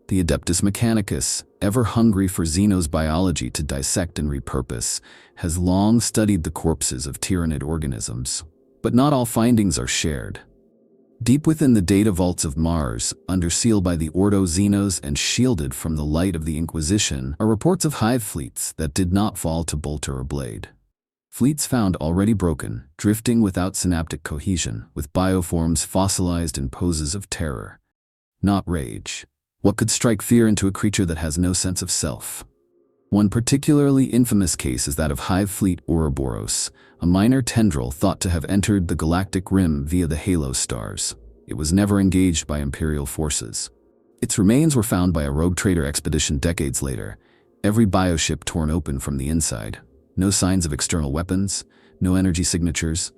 S1: The Adeptus Mechanicus, ever hungry for Xeno's biology to dissect and repurpose, has long studied the corpses of Tyranid organisms. But not all findings are shared. Deep within the data vaults of Mars, under seal by the Ordo Xenos and shielded from the light of the Inquisition, are reports of hive fleets that did not fall to bolter or blade. Fleets found already broken, drifting without synaptic cohesion, with bioforms fossilized in poses of terror. Not rage. What could strike fear into a creature that has no sense of self? One particularly infamous case is that of Hive Fleet Ouroboros, a minor tendril thought to have entered the galactic rim via the halo stars. It was never engaged by Imperial forces. Its remains were found by a rogue trader expedition decades later, every bioship torn open from the inside. No signs of external weapons, no energy signatures,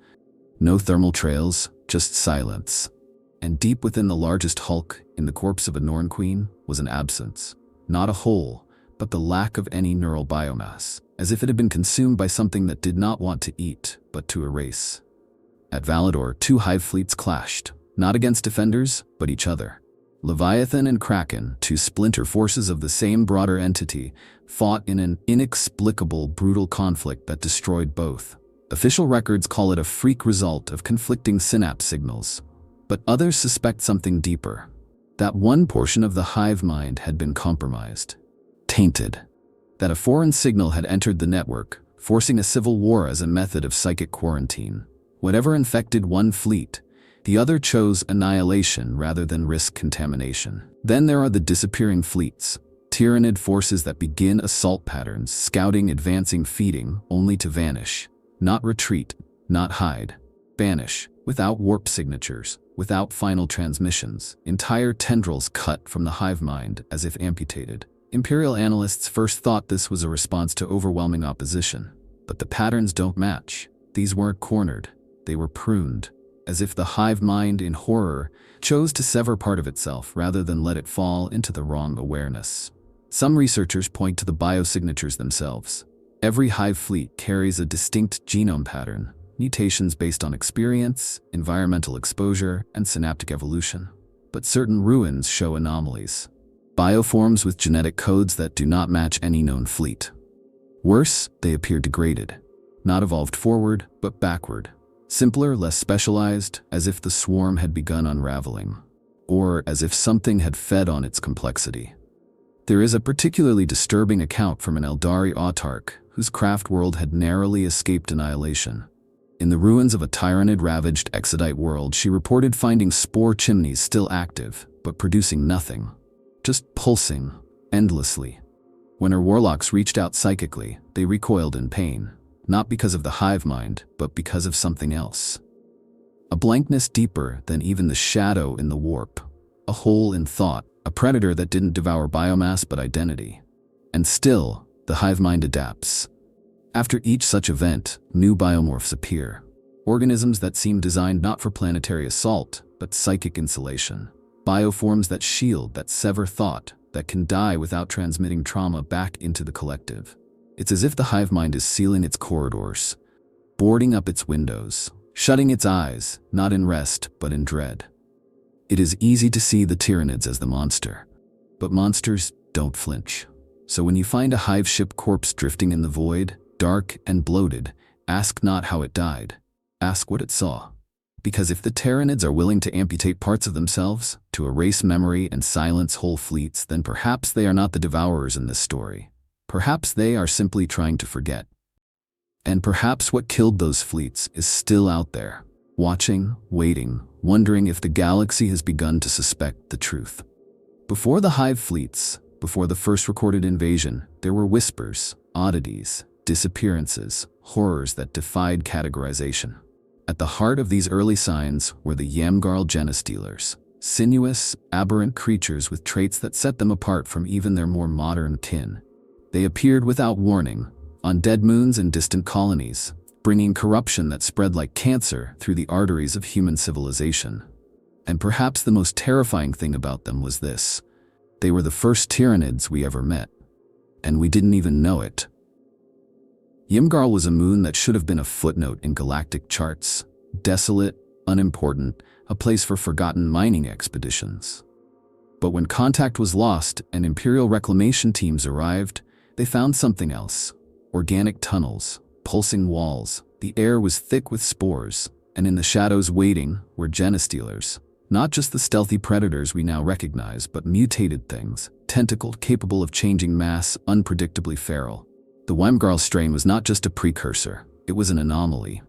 S1: no thermal trails, just silence. And deep within the largest hulk, in the corpse of a Norn queen, was an absence. Not a hole, but the lack of any neural biomass, as if it had been consumed by something that did not want to eat, but to erase. At Valador, two hive fleets clashed, not against defenders, but each other. Leviathan and Kraken, two splinter forces of the same broader entity, fought in an inexplicable, brutal conflict that destroyed both. Official records call it a freak result of conflicting synapse signals. But others suspect something deeper. That one portion of the hive mind had been compromised. Tainted. That a foreign signal had entered the network, forcing a civil war as a method of psychic quarantine. Whatever infected one fleet, the other chose annihilation rather than risk contamination. Then there are the disappearing fleets. Tyranid forces that begin assault patterns, scouting, advancing, feeding, only to vanish. Not retreat, not hide. Vanish, without warp signatures, without final transmissions. Entire tendrils cut from the hive mind as if amputated. Imperial analysts first thought this was a response to overwhelming opposition. But the patterns don't match. These weren't cornered. They were pruned. As if the hive mind, in horror, chose to sever part of itself rather than let it fall into the wrong awareness. Some researchers point to the biosignatures themselves. Every hive fleet carries a distinct genome pattern, mutations based on experience, environmental exposure, and synaptic evolution. But certain ruins show anomalies. Bioforms with genetic codes that do not match any known fleet. Worse, they appear degraded. Not evolved forward, but backward. Simpler, less specialized, as if the swarm had begun unraveling. Or as if something had fed on its complexity. There is a particularly disturbing account from an Eldari autarch whose craft world had narrowly escaped annihilation. In the ruins of a Tyranid-ravaged Exodite world, she reported finding spore chimneys still active, but producing nothing. Just pulsing, endlessly. When her warlocks reached out psychically, they recoiled in pain, not because of the hive mind, but because of something else. A blankness deeper than even the shadow in the warp. A hole in thought, a predator that didn't devour biomass but identity. And still, the hive mind adapts. After each such event, new biomorphs appear. Organisms that seem designed not for planetary assault, but psychic insulation. Bioforms that shield, that sever thought, that can die without transmitting trauma back into the collective. It's as if the hive mind is sealing its corridors, boarding up its windows, shutting its eyes, not in rest, but in dread. It is easy to see the Tyranids as the monster, but monsters don't flinch. So when you find a hive ship corpse drifting in the void, dark and bloated, ask not how it died, ask what it saw. Because if the Tyranids are willing to amputate parts of themselves, to erase memory and silence whole fleets, then perhaps they are not the devourers in this story. Perhaps they are simply trying to forget. And perhaps what killed those fleets is still out there, watching, waiting, wondering if the galaxy has begun to suspect the truth. Before the hive fleets, before the first recorded invasion, there were whispers, oddities, disappearances, horrors that defied categorization. At the heart of these early signs were the Yamgarl genestealers, sinuous, aberrant creatures with traits that set them apart from even their more modern kin. They appeared without warning, on dead moons and distant colonies, bringing corruption that spread like cancer through the arteries of human civilization. And perhaps the most terrifying thing about them was this: they were the first Tyranids we ever met. And we didn't even know it. Yimgarl was a moon that should have been a footnote in galactic charts, desolate, unimportant, a place for forgotten mining expeditions. But when contact was lost and Imperial reclamation teams arrived, they found something else. Organic tunnels, pulsing walls, the air was thick with spores, and in the shadows waiting were genestealers. Not just the stealthy predators we now recognize, but mutated things, tentacled, capable of changing mass, unpredictably feral. The Yimgarl strain was not just a precursor, it was an anomaly.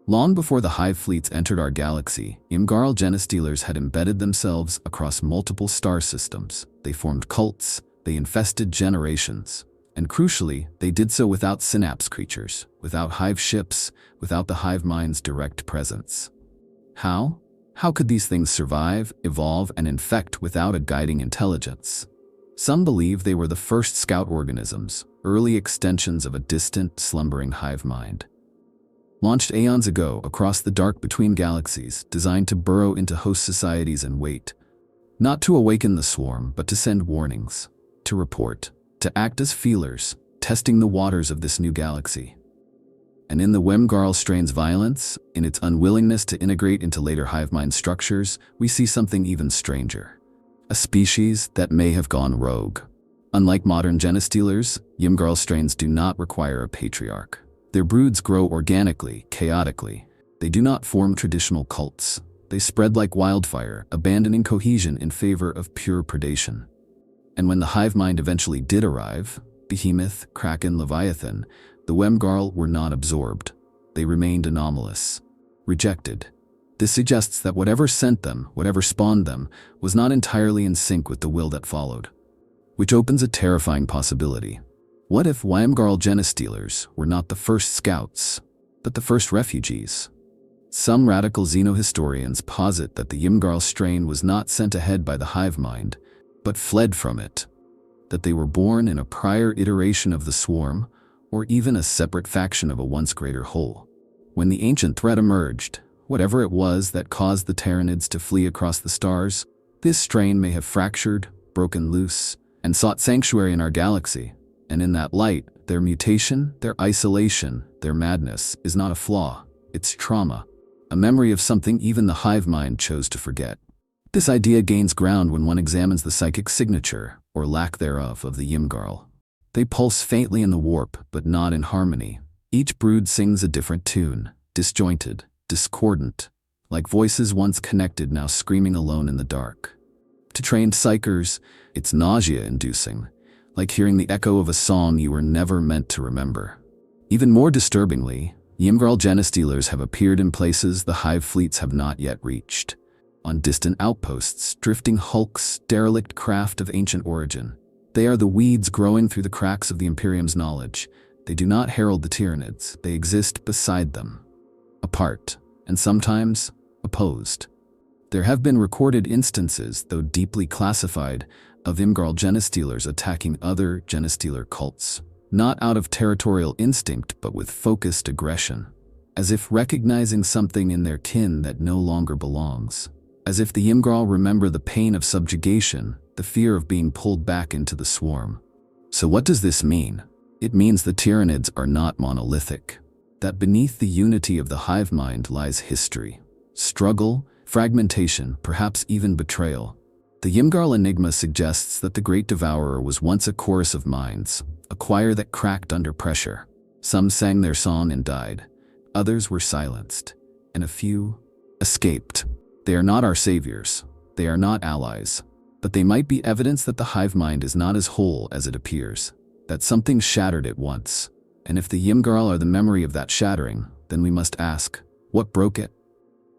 S1: Long before the hive fleets entered our galaxy, Yimgarl genestealers had embedded themselves across multiple star systems. They formed cults, they infested generations. And crucially, they did so without synapse creatures, without hive ships, without the hive mind's direct presence. How? How could these things survive, evolve, and infect without a guiding intelligence? Some believe they were the first scout organisms, early extensions of a distant, slumbering hive mind. Launched aeons ago across the dark between galaxies, designed to burrow into host societies and wait. Not to awaken the swarm, but to send warnings, to report, to act as feelers, testing the waters of this new galaxy. And in the Yimgarl strain's violence, in its unwillingness to integrate into later hive mind structures, we see something even stranger. A species that may have gone rogue. Unlike modern genestealers, Yimgarl strains do not require a patriarch. Their broods grow organically, chaotically. They do not form traditional cults. They spread like wildfire, abandoning cohesion in favor of pure predation. And when the hive mind eventually did arrive, Behemoth, Kraken, Leviathan, the Yimgarl were not absorbed. They remained anomalous, rejected. This suggests that whatever sent them, whatever spawned them, was not entirely in sync with the will that followed. Which opens a terrifying possibility. What if Yimgarl genestealers were not the first scouts, but the first refugees? Some radical xenohistorians posit that the Yimgarl strain was not sent ahead by the hive mind, but fled from it. That they were born in a prior iteration of the swarm, or even a separate faction of a once greater whole. When the ancient threat emerged, whatever it was that caused the Tyranids to flee across the stars, this strain may have fractured, broken loose, and sought sanctuary in our galaxy. And in that light, their mutation, their isolation, their madness is not a flaw, it's trauma. A memory of something even the hive mind chose to forget. This idea gains ground when one examines the psychic signature, or lack thereof, of the Ymgarl. They pulse faintly in the warp, but not in harmony. Each brood sings a different tune, disjointed, discordant, like voices once connected now screaming alone in the dark. To trained psychers, it's nausea-inducing, like hearing the echo of a song you were never meant to remember. Even more disturbingly, Ymgarl genestealers have appeared in places the hive fleets have not yet reached. On distant outposts, drifting hulks, derelict craft of ancient origin. They are the weeds growing through the cracks of the Imperium's knowledge. They do not herald the Tyranids, they exist beside them. Apart, and sometimes opposed. There have been recorded instances, though deeply classified, of Ymgarl genestealers attacking other genestealer cults, not out of territorial instinct but with focused aggression, as if recognizing something in their kin that no longer belongs. As if the Ymgarl remember the pain of subjugation, the fear of being pulled back into the swarm. So what does this mean? It means the Tyranids are not monolithic. That beneath the unity of the hive mind lies history, struggle, fragmentation, perhaps even betrayal. The Ymgarl enigma suggests that the Great Devourer was once a chorus of minds, a choir that cracked under pressure. Some sang their song and died, others were silenced, and a few escaped. They are not our saviors, they are not allies, but they might be evidence that the hive mind is not as whole as it appears, that something shattered it once. And if the Ymgarl are the memory of that shattering, then we must ask, what broke it?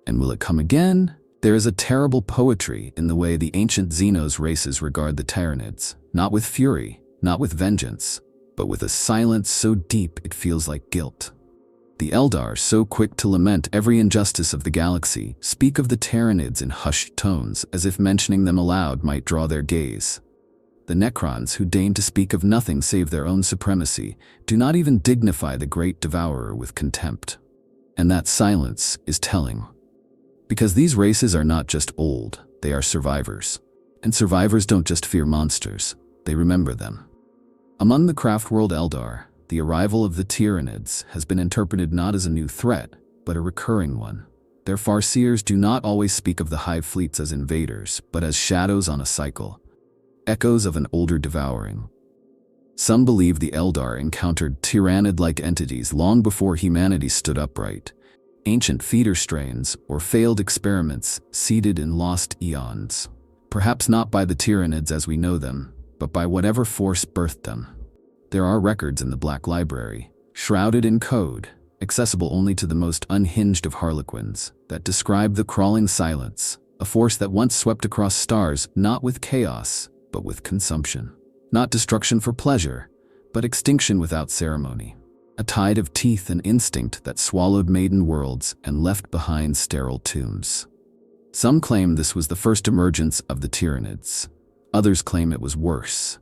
S1: And will it come again? There is a terrible poetry in the way the ancient Xenos races regard the Tyranids, not with fury, not with vengeance, but with a silence so deep it feels like guilt. The Eldar, so quick to lament every injustice of the galaxy, speak of the Tyranids in hushed tones, as if mentioning them aloud might draw their gaze. The Necrons, who deign to speak of nothing save their own supremacy, do not even dignify the Great Devourer with contempt. And that silence is telling. Because these races are not just old, they are survivors. And survivors don't just fear monsters, they remember them. Among the Craftworld Eldar, the arrival of the Tyranids has been interpreted not as a new threat, but a recurring one. Their farseers do not always speak of the hive fleets as invaders, but as shadows on a cycle, echoes of an older devouring. Some believe the Eldar encountered Tyranid-like entities long before humanity stood upright, ancient feeder strains or failed experiments seeded in lost eons. Perhaps not by the Tyranids as we know them, but by whatever force birthed them. There are records in the Black Library, shrouded in code, accessible only to the most unhinged of harlequins, that describe the crawling silence, a force that once swept across stars not with chaos, but with consumption. Not destruction for pleasure, but extinction without ceremony. A tide of teeth and instinct that swallowed maiden worlds and left behind sterile tombs. Some claim this was the first emergence of the Tyranids. Others claim it was worse.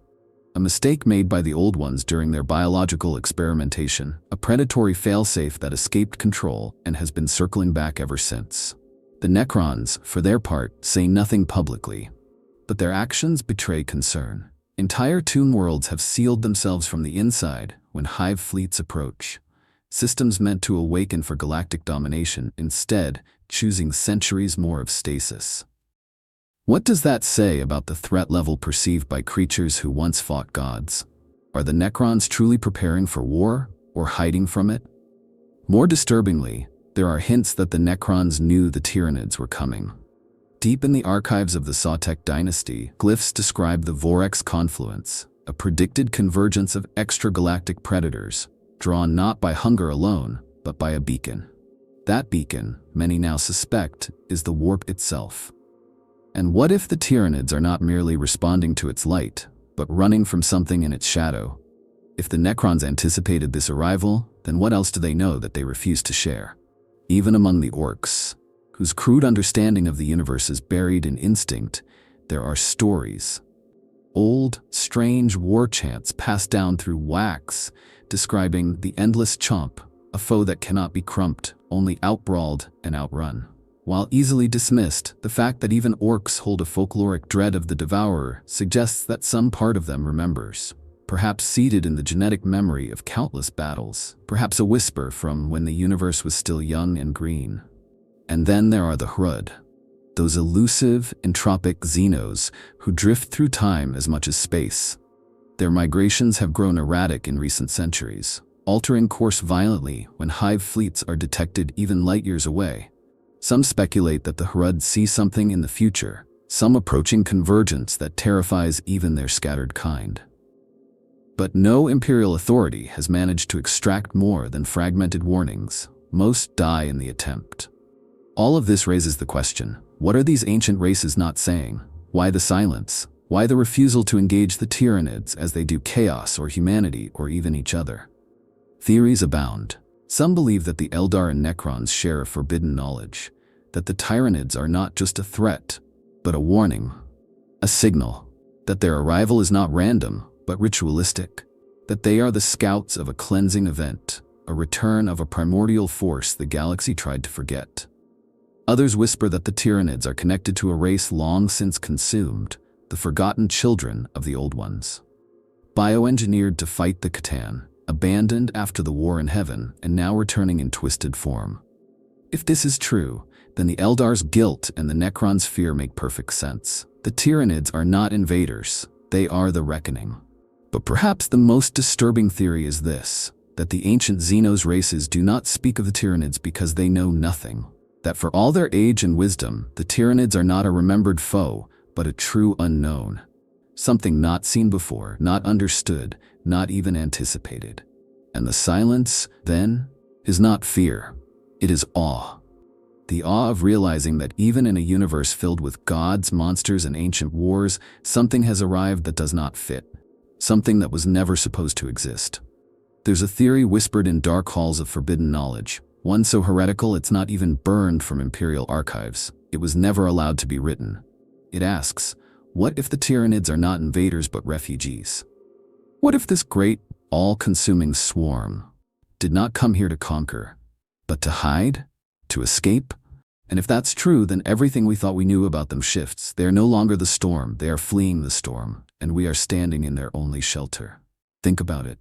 S1: A mistake made by the Old Ones during their biological experimentation, a predatory failsafe that escaped control and has been circling back ever since. The Necrons, for their part, say nothing publicly, but their actions betray concern. Entire tomb worlds have sealed themselves from the inside when hive fleets approach. Systems meant to awaken for galactic domination, instead choosing centuries more of stasis. What does that say about the threat level perceived by creatures who once fought gods? Are the Necrons truly preparing for war, or hiding from it? More disturbingly, there are hints that the Necrons knew the Tyranids were coming. Deep in the archives of the Sautek dynasty, glyphs describe the Vorex confluence, a predicted convergence of extragalactic predators, drawn not by hunger alone, but by a beacon. That beacon, many now suspect, is the warp itself. And what if the Tyranids are not merely responding to its light, but running from something in its shadow? If the Necrons anticipated this arrival, then what else do they know that they refuse to share? Even among the Orcs, whose crude understanding of the universe is buried in instinct, there are stories. Old, strange war chants passed down through wax, describing the endless chomp, a foe that cannot be crumped, only outbrawled and outrun. While easily dismissed, the fact that even orcs hold a folkloric dread of the Devourer suggests that some part of them remembers, perhaps seated in the genetic memory of countless battles, perhaps a whisper from when the universe was still young and green. And then there are the Hrud. Those elusive, entropic xenos who drift through time as much as space. Their migrations have grown erratic in recent centuries, altering course violently when hive fleets are detected even light years away. Some speculate that the Hrud see something in the future, some approaching convergence that terrifies even their scattered kind. But no imperial authority has managed to extract more than fragmented warnings. Most die in the attempt. All of this raises the question, what are these ancient races not saying? Why the silence? Why the refusal to engage the Tyranids as they do chaos or humanity or even each other? Theories abound. Some believe that the Eldar and Necrons share a forbidden knowledge, that the Tyranids are not just a threat, but a warning, a signal, that their arrival is not random, but ritualistic, that they are the scouts of a cleansing event, a return of a primordial force the galaxy tried to forget. Others whisper that the Tyranids are connected to a race long since consumed, the forgotten children of the old ones. Bioengineered to fight the Catan, abandoned after the war in heaven, and now returning in twisted form. If this is true, then the Eldar's guilt and the Necrons' fear make perfect sense. The Tyranids are not invaders, they are the reckoning. But perhaps the most disturbing theory is this, that the ancient Xenos races do not speak of the Tyranids because they know nothing. That for all their age and wisdom, the Tyranids are not a remembered foe, but a true unknown. Something not seen before, not understood, not even anticipated. And the silence, then, is not fear. It is awe. The awe of realizing that even in a universe filled with gods, monsters, and ancient wars, something has arrived that does not fit. Something that was never supposed to exist. There's a theory whispered in dark halls of forbidden knowledge, one so heretical it's not even burned from imperial archives. It was never allowed to be written. It asks, what if the Tyranids are not invaders but refugees? What if this great, all-consuming swarm did not come here to conquer, but to hide? To escape? And if that's true, then everything we thought we knew about them shifts. They are no longer the storm, they are fleeing the storm, and we are standing in their only shelter. Think about it.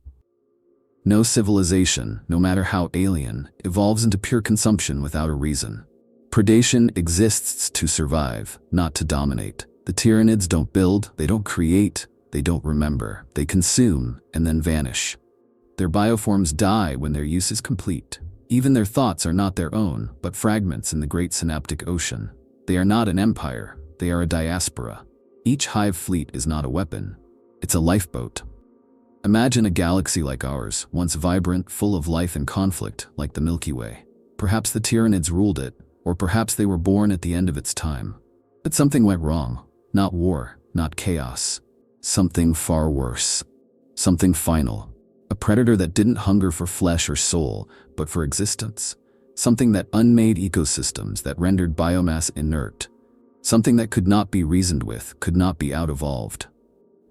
S1: No civilization, no matter how alien, evolves into pure consumption without a reason. Predation exists to survive, not to dominate. The Tyranids don't build, they don't create, they don't remember. They consume and then vanish. Their bioforms die when their use is complete. Even their thoughts are not their own, but fragments in the great synaptic ocean. They are not an empire, they are a diaspora. Each hive fleet is not a weapon, it's a lifeboat. Imagine a galaxy like ours, once vibrant, full of life and conflict, like the Milky Way. Perhaps the Tyranids ruled it, or perhaps they were born at the end of its time. But something went wrong. Not war, not chaos. Something far worse. Something final. A predator that didn't hunger for flesh or soul, but for existence. Something that unmade ecosystems, that rendered biomass inert. Something that could not be reasoned with, could not be out-evolved.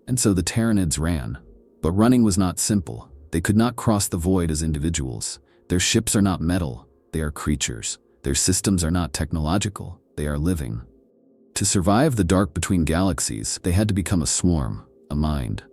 S1: And so the Tyranids ran. But running was not simple. They could not cross the void as individuals. Their ships are not metal, they are creatures. Their systems are not technological, they are living. To survive the dark between galaxies, they had to become a swarm, a mind.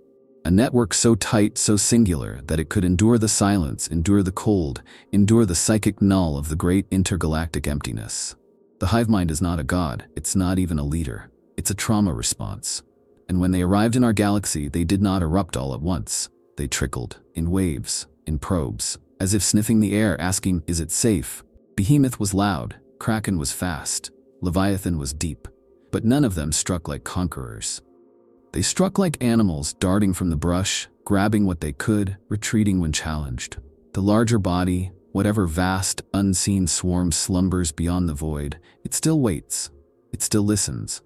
S1: A network so tight, so singular, that it could endure the silence, endure the cold, endure the psychic null of the great intergalactic emptiness. The hive mind is not a god, it's not even a leader. It's a trauma response. And when they arrived in our galaxy, they did not erupt all at once. They trickled, in waves, in probes, as if sniffing the air, asking, is it safe? Behemoth was loud, Kraken was fast, Leviathan was deep. But none of them struck like conquerors. They struck like animals, darting from the brush, grabbing what they could, retreating when challenged. The larger body, whatever vast, unseen swarm slumbers beyond the void, it still waits. It still listens.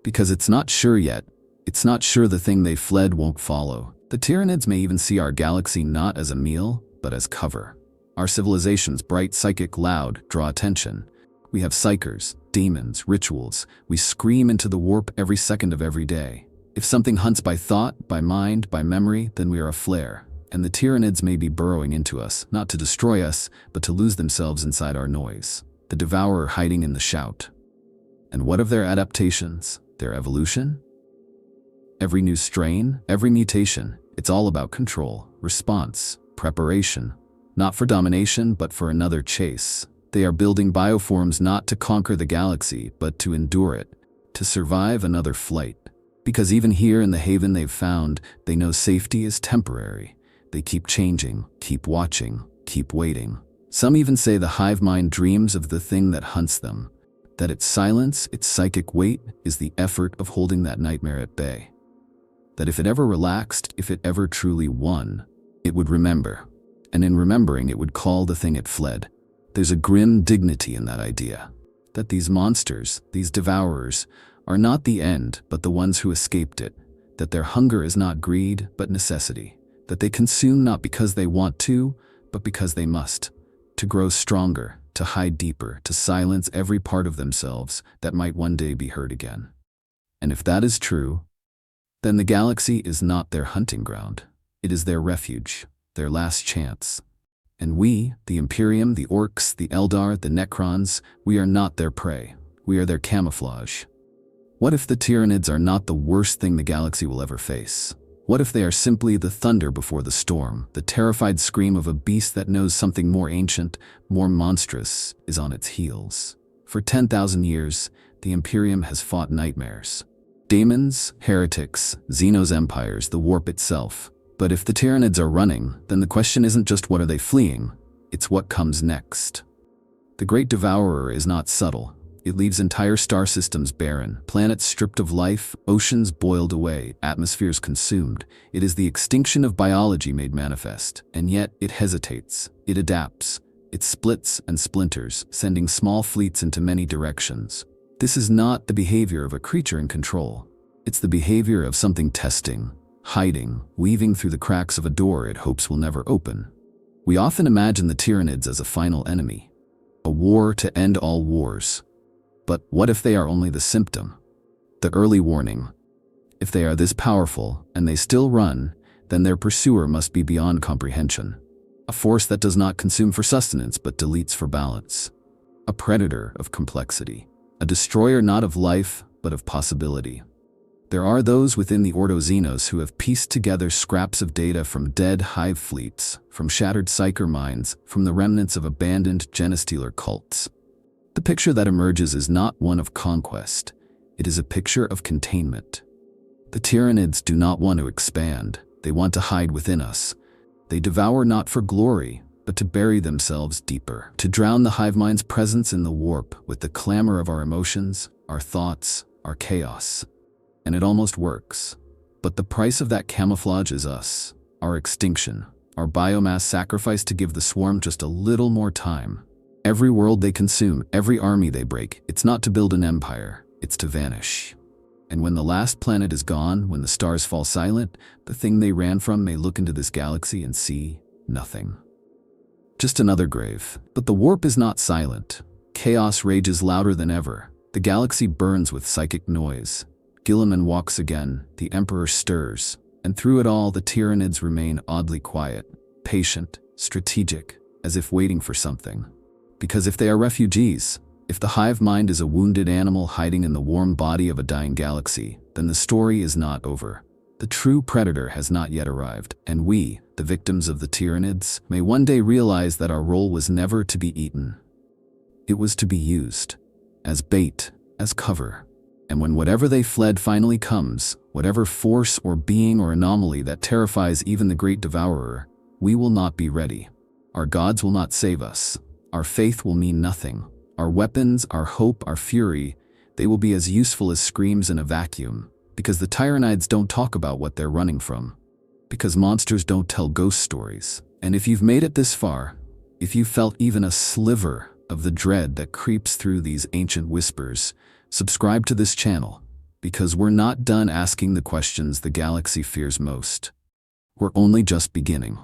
S1: Because it's not sure yet. It's not sure the thing they fled won't follow. The Tyranids may even see our galaxy not as a meal, but as cover. Our civilizations, bright, psychic, loud, draw attention. We have psychers, demons, rituals. We scream into the warp every second of every day. If something hunts by thought, by mind, by memory, then we are a flare. And the Tyranids may be burrowing into us, not to destroy us, but to lose themselves inside our noise. The devourer hiding in the shout. And what of their adaptations? Their evolution? Every new strain, every mutation, it's all about control, response, preparation. Not for domination, but for another chase. They are building bioforms not to conquer the galaxy, but to endure it, to survive another flight. Because even here in the haven they've found, they know safety is temporary. They keep changing, keep watching, keep waiting. Some even say the hive mind dreams of the thing that hunts them, that its silence, its psychic weight, is the effort of holding that nightmare at bay. That if it ever relaxed, if it ever truly won, it would remember. And in remembering, it would call the thing it fled. There's a grim dignity in that idea. That these monsters, these devourers, are not the end, but the ones who escaped it. That their hunger is not greed, but necessity. That they consume not because they want to, but because they must. To grow stronger, to hide deeper, to silence every part of themselves that might one day be heard again. And if that is true, then the galaxy is not their hunting ground. It is their refuge, their last chance. And we, the Imperium, the Orcs, the Eldar, the Necrons, we are not their prey. We are their camouflage. What if the Tyranids are not the worst thing the galaxy will ever face? What if they are simply the thunder before the storm, the terrified scream of a beast that knows something more ancient, more monstrous, is on its heels? For 10,000 years, the Imperium has fought nightmares. Daemons, heretics, Xenos empires, the warp itself. But if the Tyranids are running, then the question isn't just what are they fleeing, it's what comes next. The Great Devourer is not subtle. It leaves entire star systems barren, planets stripped of life, oceans boiled away, atmospheres consumed. It is the extinction of biology made manifest, and yet it hesitates, it adapts, it splits and splinters, sending small fleets into many directions. This is not the behavior of a creature in control. It's the behavior of something testing, hiding, weaving through the cracks of a door it hopes will never open. We often imagine the Tyranids as a final enemy, a war to end all wars. But what if they are only the symptom, the early warning? If they are this powerful and they still run, then their pursuer must be beyond comprehension. A force that does not consume for sustenance but deletes for balance. A predator of complexity. A destroyer not of life but of possibility. There are those within the Ordo Xenos who have pieced together scraps of data from dead hive fleets, from shattered psyker minds, from the remnants of abandoned genestealer cults. The picture that emerges is not one of conquest. It is a picture of containment. The Tyranids do not want to expand. They want to hide within us. They devour not for glory, but to bury themselves deeper, to drown the hive mind's presence in the warp with the clamor of our emotions, our thoughts, our chaos. And it almost works. But the price of that camouflage is us, our extinction, our biomass sacrifice to give the swarm just a little more time. Every world they consume, every army they break, it's not to build an empire, it's to vanish. And when the last planet is gone, when the stars fall silent, the thing they ran from may look into this galaxy and see nothing. Just another grave. But the warp is not silent. Chaos rages louder than ever. The galaxy burns with psychic noise. Gilliman walks again, the Emperor stirs, and through it all the Tyranids remain oddly quiet, patient, strategic, as if waiting for something. Because if they are refugees, if the hive mind is a wounded animal hiding in the warm body of a dying galaxy, then the story is not over. The true predator has not yet arrived, and we, the victims of the Tyranids, may one day realize that our role was never to be eaten. It was to be used, as bait, as cover. And when whatever they fled finally comes, whatever force or being or anomaly that terrifies even the Great Devourer, we will not be ready. Our gods will not save us. Our faith will mean nothing. Our weapons, our hope, our fury, they will be as useful as screams in a vacuum, because the Tyranids don't talk about what they're running from, because monsters don't tell ghost stories. And if you've made it this far, if you felt even a sliver of the dread that creeps through these ancient whispers, subscribe to this channel, because we're not done asking the questions the galaxy fears most. We're only just beginning.